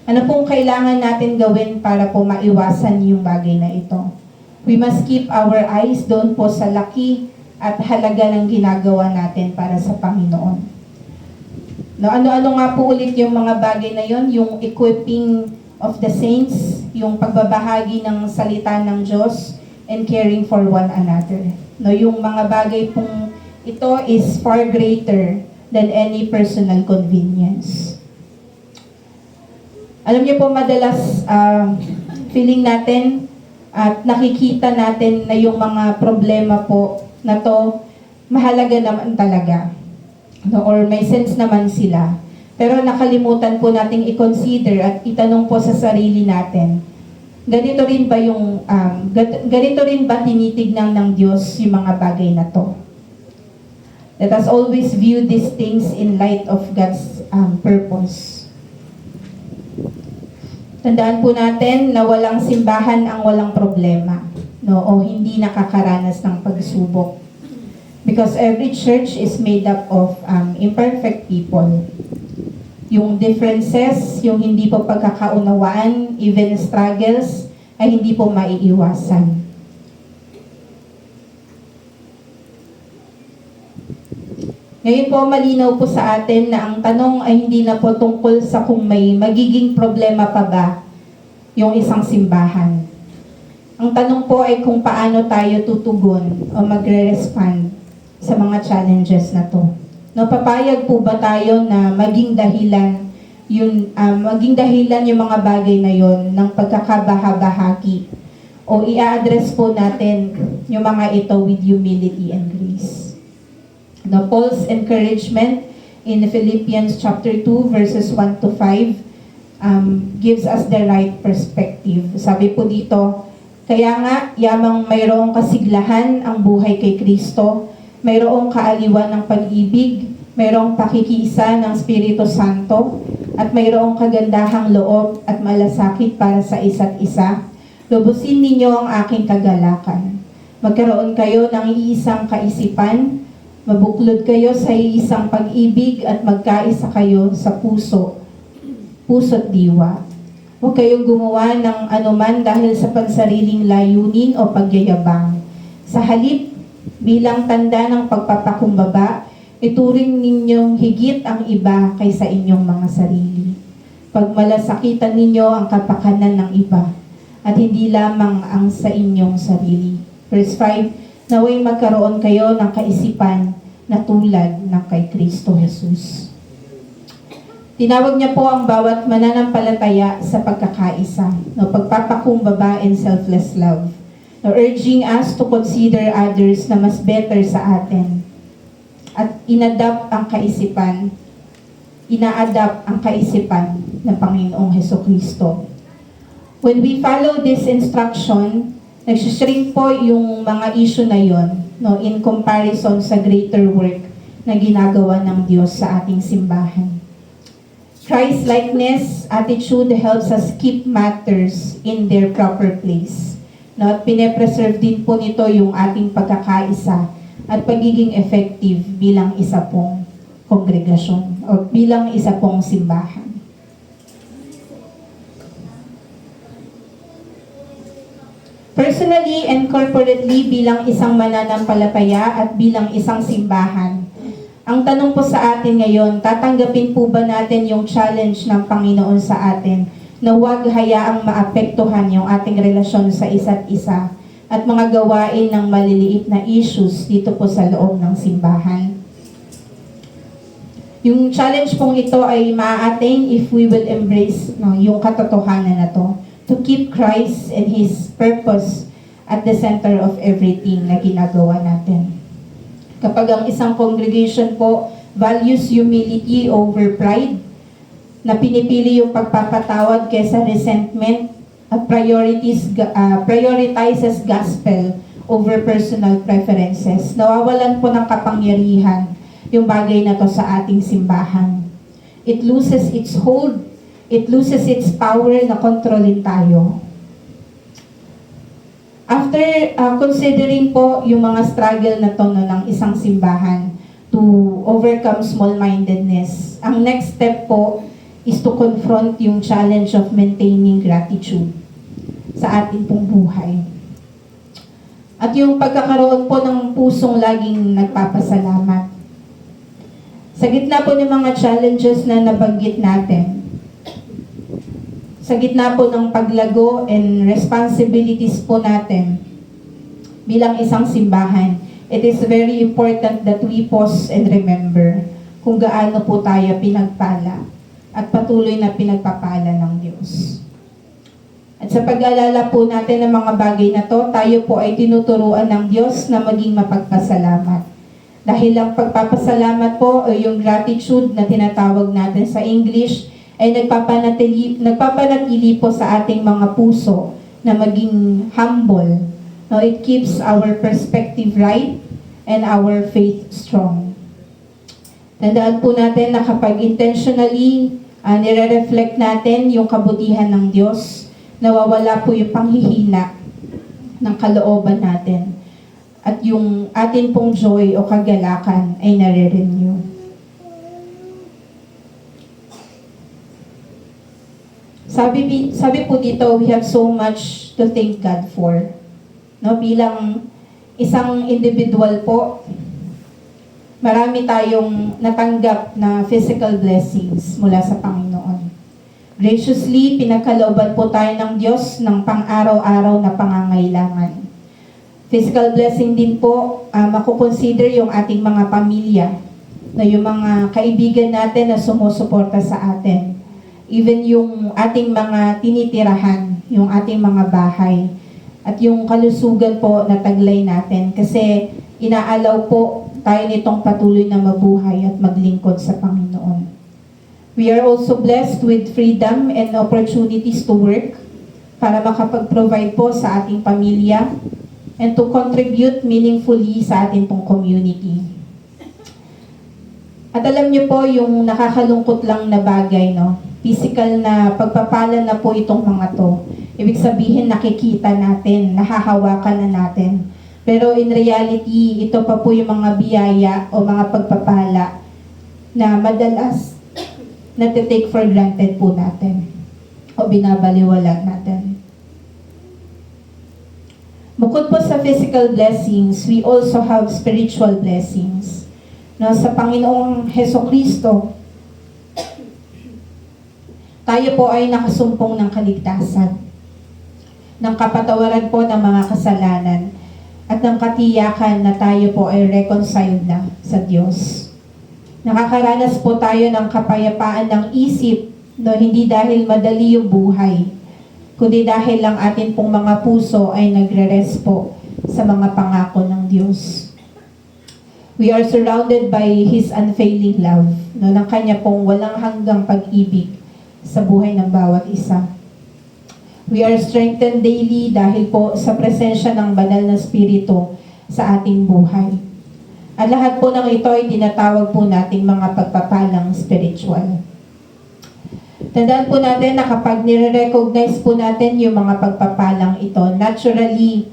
Ano pong kailangan natin gawin para po maiwasan yung bagay na ito? We must keep our eyes doon po sa laki at halaga ng ginagawa natin para sa Panginoon. No, ano-ano nga po ulit yung mga bagay na yon, yung equipping of the saints, yung pagbabahagi ng salita ng Diyos, and caring for one another. No, yung mga bagay pong ito is far greater than any personal convenience. Alam niyo po, madalas feeling natin at nakikita natin na yung mga problema po na to, mahalaga naman talaga. No, or may sense naman sila. Pero nakalimutan po nating i-consider at itanong po sa sarili natin, Ganito rin ba ganito rin ba tinitignan ng Diyos yung mga bagay na to? Let us always view these things in light of God's purpose. Tandaan po natin na walang simbahan ang walang problema, no? O hindi nakakaranas ng pagsubok. Because every church is made up of imperfect people. Yung differences, yung hindi po pagkakaunawaan, even struggles, ay hindi po maiiwasan. Ngayon po, malinaw po sa atin na ang tanong ay hindi na po tungkol sa kung may magiging problema pa ba yung isang simbahan. Ang tanong po ay kung paano tayo tutugon o magre-respond sa mga challenges na to. No, papayag po ba tayo na maging dahilan yung mga bagay na yon ng pagkakabaha-bahagi o i-address po natin yung mga ito with humility and grace. No, Paul's encouragement in Philippians chapter 2 verses 1 to 5 gives us the right perspective. Sabi po dito, kaya nga, yamang mayroong kasiglahan ang buhay kay Kristo, mayroong kaaliwan ng pag-ibig, mayroong pakikiisa ng Espiritu Santo, at mayroong kagandahang loob at malasakit para sa isa't isa. Lubusin ninyo ang aking kagalakan. Magkaroon kayo ng iisang kaisipan, mabuklod kayo sa iisang pag-ibig at magkaisa kayo sa puso't diwa. Huwag kayong gumawa ng anuman dahil sa pansariling layunin o pagyayabang. Sa halip, bilang tanda ng pagpapakumbaba, ituring ninyong higit ang iba kaysa inyong mga sarili. Pagmalasakitan ninyo ang kapakanan ng iba at hindi lamang ang sa inyong sarili. Verse 5, naway magkaroon kayo ng kaisipan na tulad ng kay Kristo Jesus. Tinawag niya po ang bawat mananampalataya sa pagkakaisa, no, pagpapakumbaba and selfless love, no, urging us to consider others na mas better sa atin at ina-adapt ang kaisipan ng Panginoong Hesukristo. When we follow this instruction, nagsishrink po yung mga issue na yon, no, in comparison sa greater work na ginagawa ng Diyos sa ating simbahan. Christ-likeness attitude helps us keep matters in their proper place. No, at pine-preserve din po nito yung ating pagkakaisa at pagiging effective bilang isa pong kongregasyon o bilang isa pong simbahan. Personally and corporately bilang isang mananampalataya at bilang isang simbahan, ang tanong po sa atin ngayon, tatanggapin po ba natin yung challenge ng Panginoon sa atin na huwag hayaang maapektuhan yung ating relasyon sa isa't isa at mga gawain ng maliliit na issues dito po sa loob ng simbahan? Yung challenge pong ito ay ma-attain if we will embrace yung katotohanan na to keep Christ and His purpose at the center of everything na ginagawa natin. Kapag ang isang congregation po values humility over pride, na pinipili yung pagpapatawad kaysa resentment, at prioritizes gospel over personal preferences, nawawalan po ng kapangyarihan yung bagay na to sa ating simbahan. It loses its hold, it loses its power na kontrolin tayo. After considering po yung mga struggle na to ng isang simbahan to overcome small-mindedness, ang next step po is to confront yung challenge of maintaining gratitude sa ating pong buhay. At yung pagkakaroon po ng pusong laging nagpapasalamat. Sa gitna po ng mga challenges na nabanggit natin, sa gitna po ng paglago and responsibilities po natin bilang isang simbahan, it is very important that we pause and remember kung gaano po tayo pinagpala at patuloy na pinagpapala ng Diyos. At sa pag-alala po natin ng mga bagay na to, tayo po ay tinuturuan ng Diyos na maging mapagpasalamat. Dahil ang pagpapasalamat po o yung gratitude na tinatawag natin sa English ay nagpapanatili po sa ating mga puso na maging humble. No, it keeps our perspective right and our faith strong. Tandaan po natin na kapag intentionally nire-reflect natin yung kabutihan ng Diyos, nawawala po yung panghihina ng kalooban natin. At yung atin pong joy o kagalakan ay nare-renew. Sabi po dito, we have so much to thank God for. No, bilang isang individual po, marami tayong natanggap na physical blessings mula sa Panginoon. Graciously, pinagkalooban po tayo ng Diyos ng pang-araw-araw na pangangailangan. Physical blessing din po, makukonsider yung ating mga pamilya, na yung mga kaibigan natin na sumusuporta sa atin. Even yung ating mga tinitirahan, yung ating mga bahay, at yung kalusugan po na taglay natin. Kasi inaalaw po tayo nitong patuloy na mabuhay at maglingkod sa Panginoon. We are also blessed with freedom and opportunities to work para makapag-provide po sa ating pamilya and to contribute meaningfully sa ating pong community. At alam niyo po, yung nakakalungkot lang na bagay, no? Physical na pagpapala na po itong mga to. Ibig sabihin, nakikita natin, nahahawakan na natin. Pero in reality, ito pa po yung mga biyaya o mga pagpapala na madalas na-take for granted po natin o binabaliwalag natin. Bukod po sa physical blessings, we also have spiritual blessings. No, sa Panginoong Hesukristo, tayo po ay nakasumpong ng kaligtasan, ng kapatawaran po ng mga kasalanan, at ng katiyakan na tayo po ay reconciled na sa Diyos. Nakakaranas po tayo ng kapayapaan ng isip, no, hindi dahil madali yung buhay, kundi dahil lang atin pong mga puso ay nagre-rest po sa mga pangako ng Diyos. We are surrounded by His unfailing love, no, ng Kanya pong walang hanggang pag-ibig sa buhay ng bawat isa. We are strengthened daily dahil po sa presensya ng banal na Espiritu sa ating buhay. At lahat po ng ito ay tinatawag po nating mga pagpapalang spiritual. Tandaan po natin na kapag nire-recognize po natin yung mga pagpapalang ito, naturally,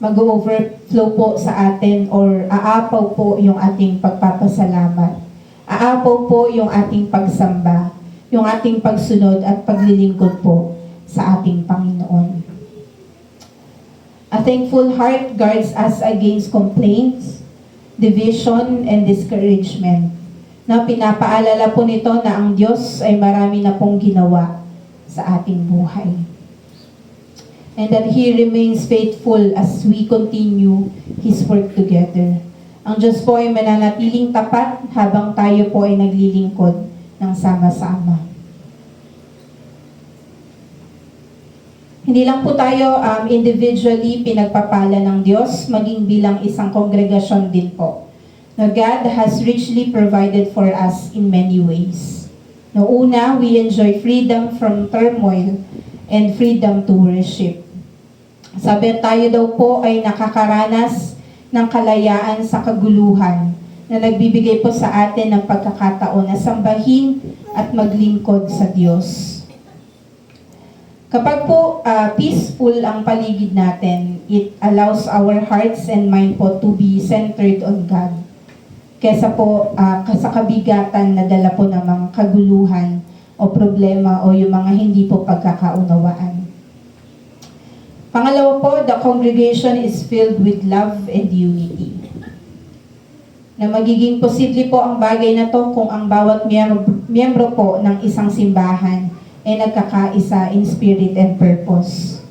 mag-overflow po sa atin or aapaw po yung ating pagpapasalamat. Aapaw po yung ating pagsamba, yung ating pagsunod at paglilingkod po sa ating Panginoon. A thankful heart guards us against complaints, division, and discouragement. Na pinapaalala po nito na ang Diyos ay marami na pong ginawa sa ating buhay. And that He remains faithful as we continue His work together. Ang Diyos po ay mananatiling tapat habang tayo po ay naglilingkod ng sama-sama. Hindi lang po tayo individually pinagpapala ng Diyos, maging bilang isang kongregasyon din po. Now, God has richly provided for us in many ways. Now, una, we enjoy freedom from turmoil and freedom to worship. Sabi tayo daw po ay nakakaranas ng kalayaan sa kaguluhan na nagbibigay po sa atin ng pagkakataon na sambahin at maglingkod sa Diyos. Kapag po peaceful ang paligid natin, it allows our hearts and mind po to be centered on God. Kesa po sa kabigatan na dala po ng mga kaguluhan o problema o yung mga hindi po pagkakaunawaan. Pangalawa po, the congregation is filled with love and unity. Na magiging posible po ang bagay na to kung ang bawat miyembro po ng isang simbahan ay nagkakaisa in spirit and purpose.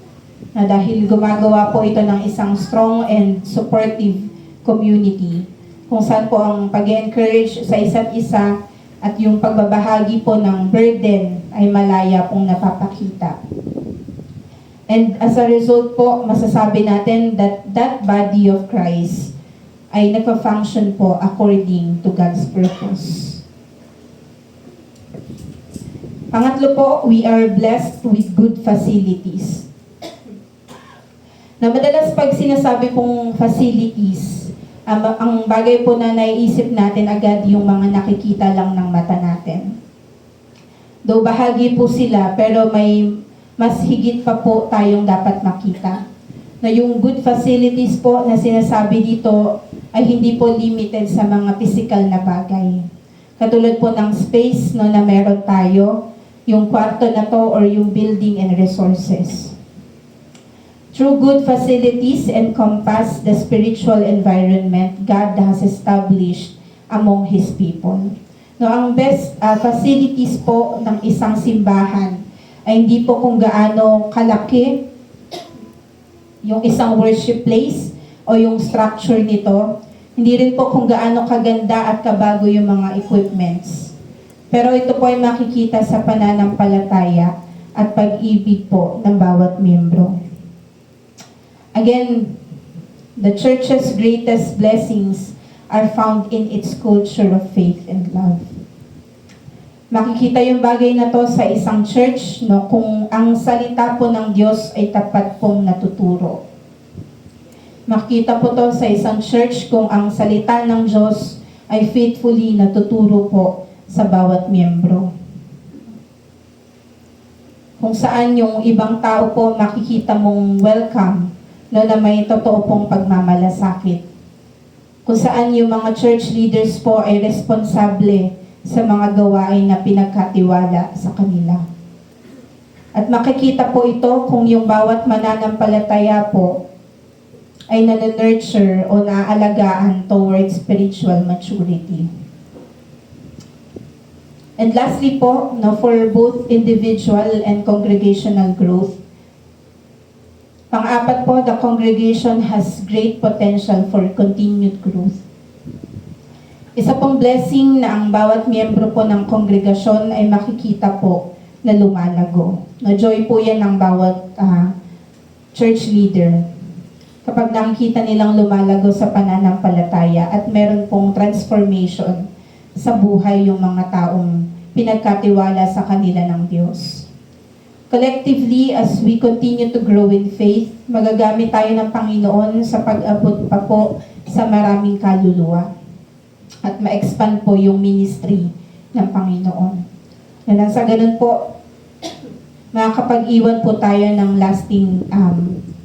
Na dahil gumagawa po ito ng isang strong and supportive community, kung saan po ang pag-encourage sa isa't isa at yung pagbabahagi po ng burden ay malaya pong napapakita. And as a result po, masasabi natin that that body of Christ ay nagpa-function po according to God's purpose. Pangatlo po, we are blessed with good facilities. Na madalas pag sinasabi pong facilities, ang bagay po na naiisip natin agad yung mga nakikita lang ng mata natin. Though bahagi po sila, pero may mas higit pa po tayong dapat makita. Na yung good facilities po na sinasabi dito ay hindi po limited sa mga physical na bagay. Katulad po ng space no, na meron tayo, yung kwarto na to or yung building and resources. Through good facilities encompass the spiritual environment God has established among His people. No, ang best facilities po ng isang simbahan ay hindi po kung gaano kalaki yung isang worship place o yung structure nito. Hindi rin po kung gaano kaganda at kabago yung mga equipments. Pero ito po ay makikita sa pananampalataya at pag-ibig po ng bawat miyembro. Again, the church's greatest blessings are found in its culture of faith and love. Makikita yung bagay na to sa isang church, no, kung ang salita po ng Diyos ay tapat pong natuturo. Makikita po to sa isang church kung ang salita ng Diyos ay faithfully natuturo po sa bawat miyembro. Kung saan yung ibang tao po makikita mong welcome, no, na may totoo pong pagmamalasakit. Kung saan yung mga church leaders po ay responsable sa mga gawain na pinagkatiwala sa kanila. At makikita po ito kung yung bawat mananampalataya po ay nanunurture o naaalagaan towards spiritual maturity. And lastly po, no, for both individual and congregational growth, pang-apat po, the congregation has great potential for continued growth. Isa pong blessing na ang bawat miyembro po ng kongregasyon ay makikita po na lumalago. Na-joy po yan ng bawat church leader. Kapag nakikita nilang lumalago sa pananampalataya at meron pong transformation sa buhay yung mga taong pinagkatiwala sa kanila ng Diyos. Collectively, as we continue to grow in faith, magagamit tayo ng Panginoon sa pag-abot pa po sa maraming kaluluwa at ma-expand po yung ministry ng Panginoon. Na sa ganun po, makakapag-iwan po tayo ng lasting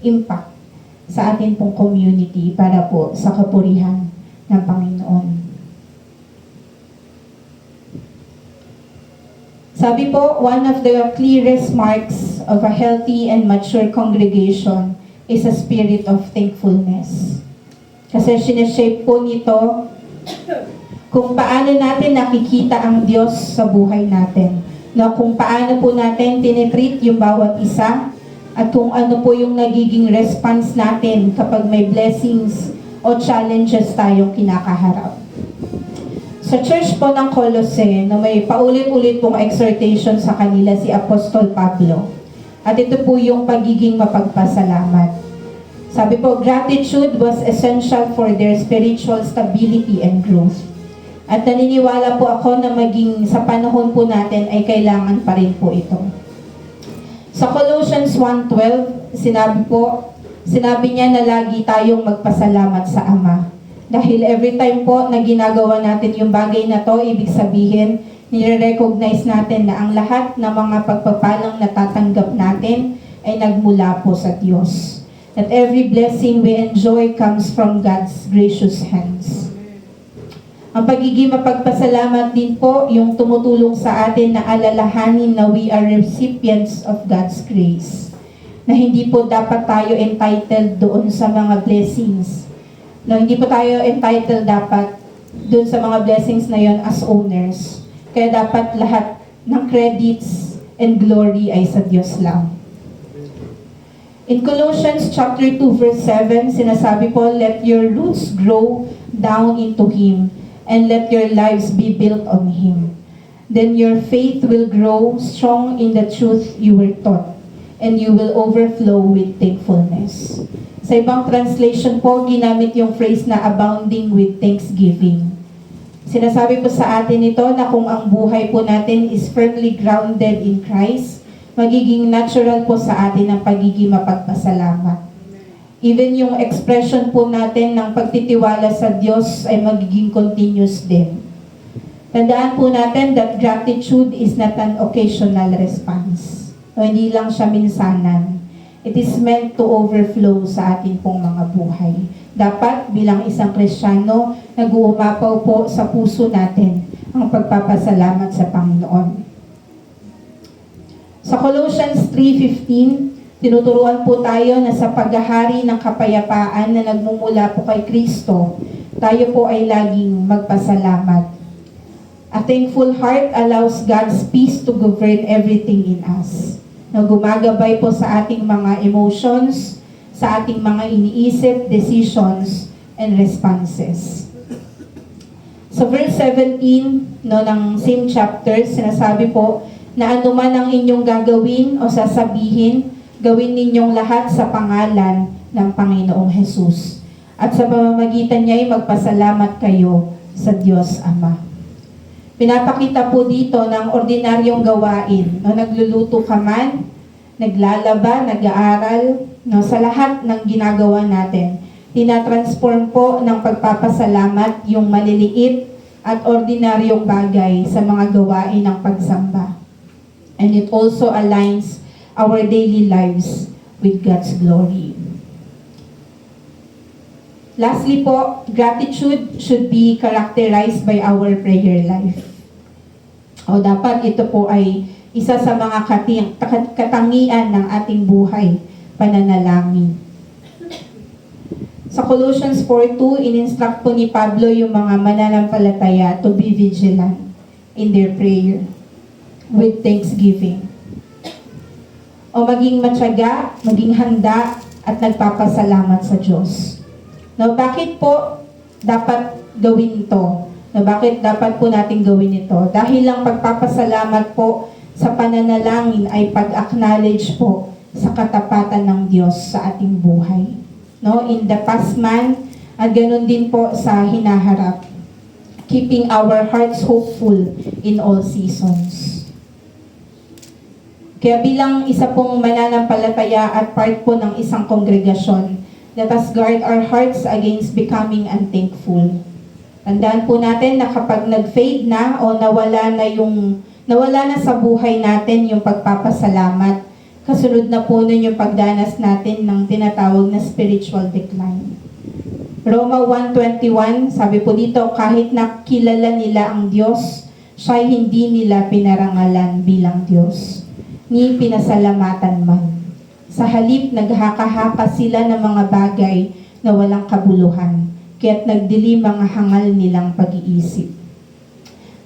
impact sa atin pong community para po sa kapurihan ng Panginoon. Sabi po, one of the clearest marks of a healthy and mature congregation is a spirit of thankfulness. Kasi sineshape po nito kung paano natin nakikita ang Diyos sa buhay natin. Na kung paano po natin tinitreat yung bawat isa at kung ano po yung nagiging response natin kapag may blessings o challenges tayong kinakaharap. Sa church po ng Colossae, na may paulit-ulit pong exhortation sa kanila si Apostol Pablo. At ito po yung pagiging mapagpasalamat. Sabi po, gratitude was essential for their spiritual stability and growth. At naniniwala po ako na maging sa panahon po natin ay kailangan pa rin po ito. Sa Colossians 1:12, sinabi niya na lagi tayong magpasalamat sa Ama. Dahil every time po na ginagawa natin yung bagay na to, ibig sabihin, nire-recognize natin na ang lahat ng mga pagpapalang natatanggap natin ay nagmula po sa Diyos. That every blessing we enjoy comes from God's gracious hands. Ang pagiging mapagpasalamat din po yung tumutulong sa atin na alalahanin na we are recipients of God's grace. Na hindi po dapat tayo entitled doon sa mga blessings. No, hindi po tayo entitled dapat doon sa mga blessings na yon as owners. Kaya dapat lahat ng credits and glory ay sa Diyos lang. In Colossians chapter 2 verse 7, sinasabi po, let your roots grow down into Him and let your lives be built on Him. Then your faith will grow strong in the truth you were taught and you will overflow with thankfulness. Sa ibang translation po, ginamit yung phrase na abounding with thanksgiving. Sinasabi po sa atin ito na kung ang buhay po natin is firmly grounded in Christ, magiging natural po sa atin ang pagiging mapagpasalamat. Even yung expression po natin ng pagtitiwala sa Diyos ay magiging continuous din. Tandaan po natin that gratitude is not an occasional response. O hindi lang siya minsanan. It is meant to overflow sa atin pong mga buhay. Dapat bilang isang Kristiyano, nag-uumapaw po sa puso natin ang pagpapasalamat sa Panginoon. Sa Colossians 3:15, tinuturuan po tayo na sa paghahari ng kapayapaan na nagmumula po kay Kristo, tayo po ay laging magpasalamat. A thankful heart allows God's peace to govern everything in us. Na gumagabay po sa ating mga emotions, sa ating mga iniisip, decisions, and responses. Sa verse 17 ng same chapter, sinasabi po na anuman ang inyong gagawin o sasabihin, gawin ninyong lahat sa pangalan ng Panginoong Hesus. At sa pamamagitan niya ay magpasalamat kayo sa Diyos Ama. Pinapakita po dito ng ordinaryong gawain. No, nagluluto ka man, naglalaba, nag-aaral, no, sa lahat ng ginagawa natin. Tinatransform po ng pagpapasalamat yung maliliit at ordinaryong bagay sa mga gawain ng pagsamba. And it also aligns our daily lives with God's glory. Lastly po, gratitude should be characterized by our prayer life. O dapat ito po ay isa sa mga katangian ng ating buhay, pananalangin. Sa Colossians 4:2, in-instruct po ni Pablo yung mga mananampalataya to be vigilant in their prayer with thanksgiving. O maging matyaga, maging handa, at nagpapasalamat sa Diyos. Now, bakit po dapat gawin ito? Now, bakit dapat po natin gawin ito? Dahil lang pagpapasalamat po sa pananalangin ay pag-acknowledge po sa katapatan ng Diyos sa ating buhay. No, in the past man, at ganun din po sa hinaharap. Keeping our hearts hopeful in all seasons. Kaya bilang isa pong mananampalataya at part po ng isang kongregasyon, let us guard our hearts against becoming unthankful. Tandaan po natin na kapag nag-fade na o nawala na sa buhay natin yung pagpapasalamat, kasunod na po nun yung pagdanas natin ng tinatawag na spiritual decline. Roma 1:21, sabi po dito, kahit nakilala nila ang Diyos, siya'y hindi nila pinarangalan bilang Diyos, ni pinasalamatan man. Sa halip, naghaka-haka sila ng mga bagay na walang kabuluhan, kaya't nagdilim mga hangal nilang pag-iisip.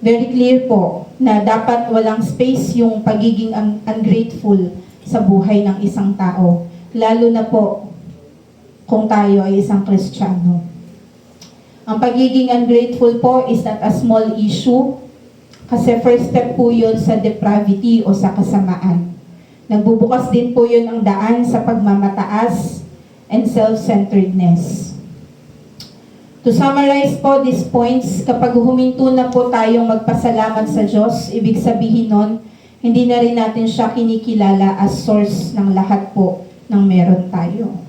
Very clear po na dapat walang space yung pagiging ungrateful sa buhay ng isang tao, lalo na po kung tayo ay isang Kristiyano. Ang pagiging ungrateful po is not a small issue, kasi first step po yun sa depravity o sa kasamaan. Nagbubukas din po yun ang daan sa pagmamataas and self-centeredness. To summarize po these points, kapag huminto na po tayong magpasalamat sa Diyos, ibig sabihin nun, hindi na rin natin siya kinikilala as source ng lahat po ng meron tayo.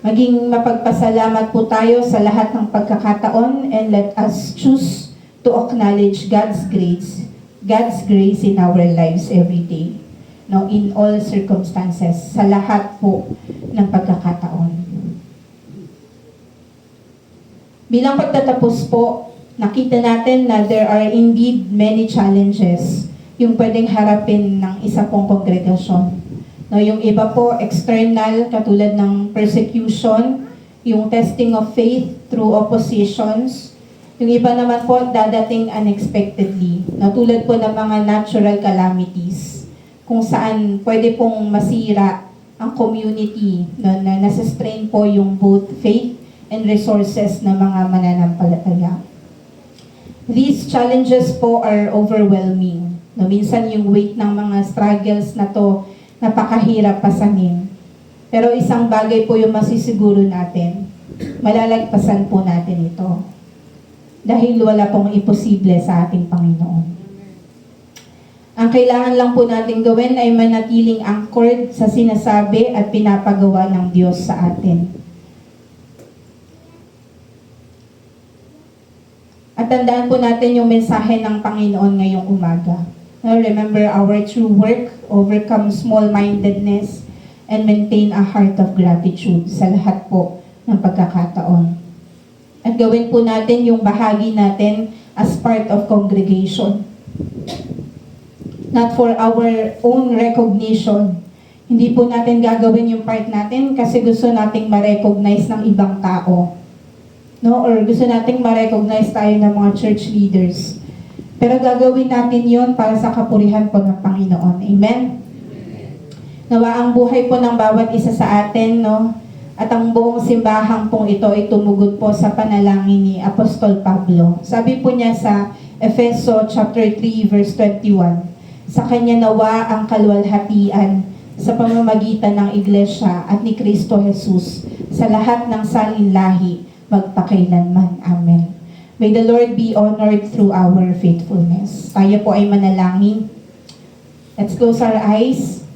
Maging mapagpasalamat po tayo sa lahat ng pagkakataon, and let us choose to acknowledge God's grace in our lives every day. No, in all circumstances, sa lahat po ng pagkakataon. Bilang pagtatapos po, nakita natin na there are indeed many challenges yung pwedeng harapin ng isa pong kongregasyon. No, yung iba po external, katulad ng persecution, yung testing of faith through oppositions. Yung iba naman po dadating unexpectedly, no, tulad po ng mga natural calamities, kung saan pwede pong masira ang community, no, na nasa-strain po yung both faith and resources ng mga mananampalataya. These challenges po are overwhelming. No, minsan yung weight ng mga struggles na to, napakahirap pasanin. Pero isang bagay po yung masisiguro natin, malalagpasan po natin ito. Dahil wala pong imposible sa ating Panginoon. Ang kailangan lang po natin gawin ay manatiling anchored sa sinasabi at pinapagawa ng Diyos sa atin. At tandaan po natin yung mensahe ng Panginoon ngayong umaga. Now, remember our true work, overcome small-mindedness, and maintain a heart of gratitude sa lahat po ng pagkakataon. At gawin po natin yung bahagi natin as part of congregation. Not for our own recognition. Hindi po natin gagawin yung part natin kasi gusto nating ma-recognize ng ibang tao. No? Or gusto nating ma-recognize tayo ng mga church leaders. Pero gagawin natin yon para sa kapurihan po ng Panginoon. Amen? Nawa ang buhay po ng bawat isa sa atin, no? At ang buong simbahang pong ito ay tumugon po sa panalangin ni Apostol Pablo. Sabi po niya sa Efeso chapter 3 verse 21, sa kanya nawa ang kaluwalhatian sa pamamagitan ng Iglesia at ni Kristo Jesus sa lahat ng salinlahi magpakailanman. Amen. May the Lord be honored through our faithfulness. Tayo po ay manalangin. Let's close our eyes.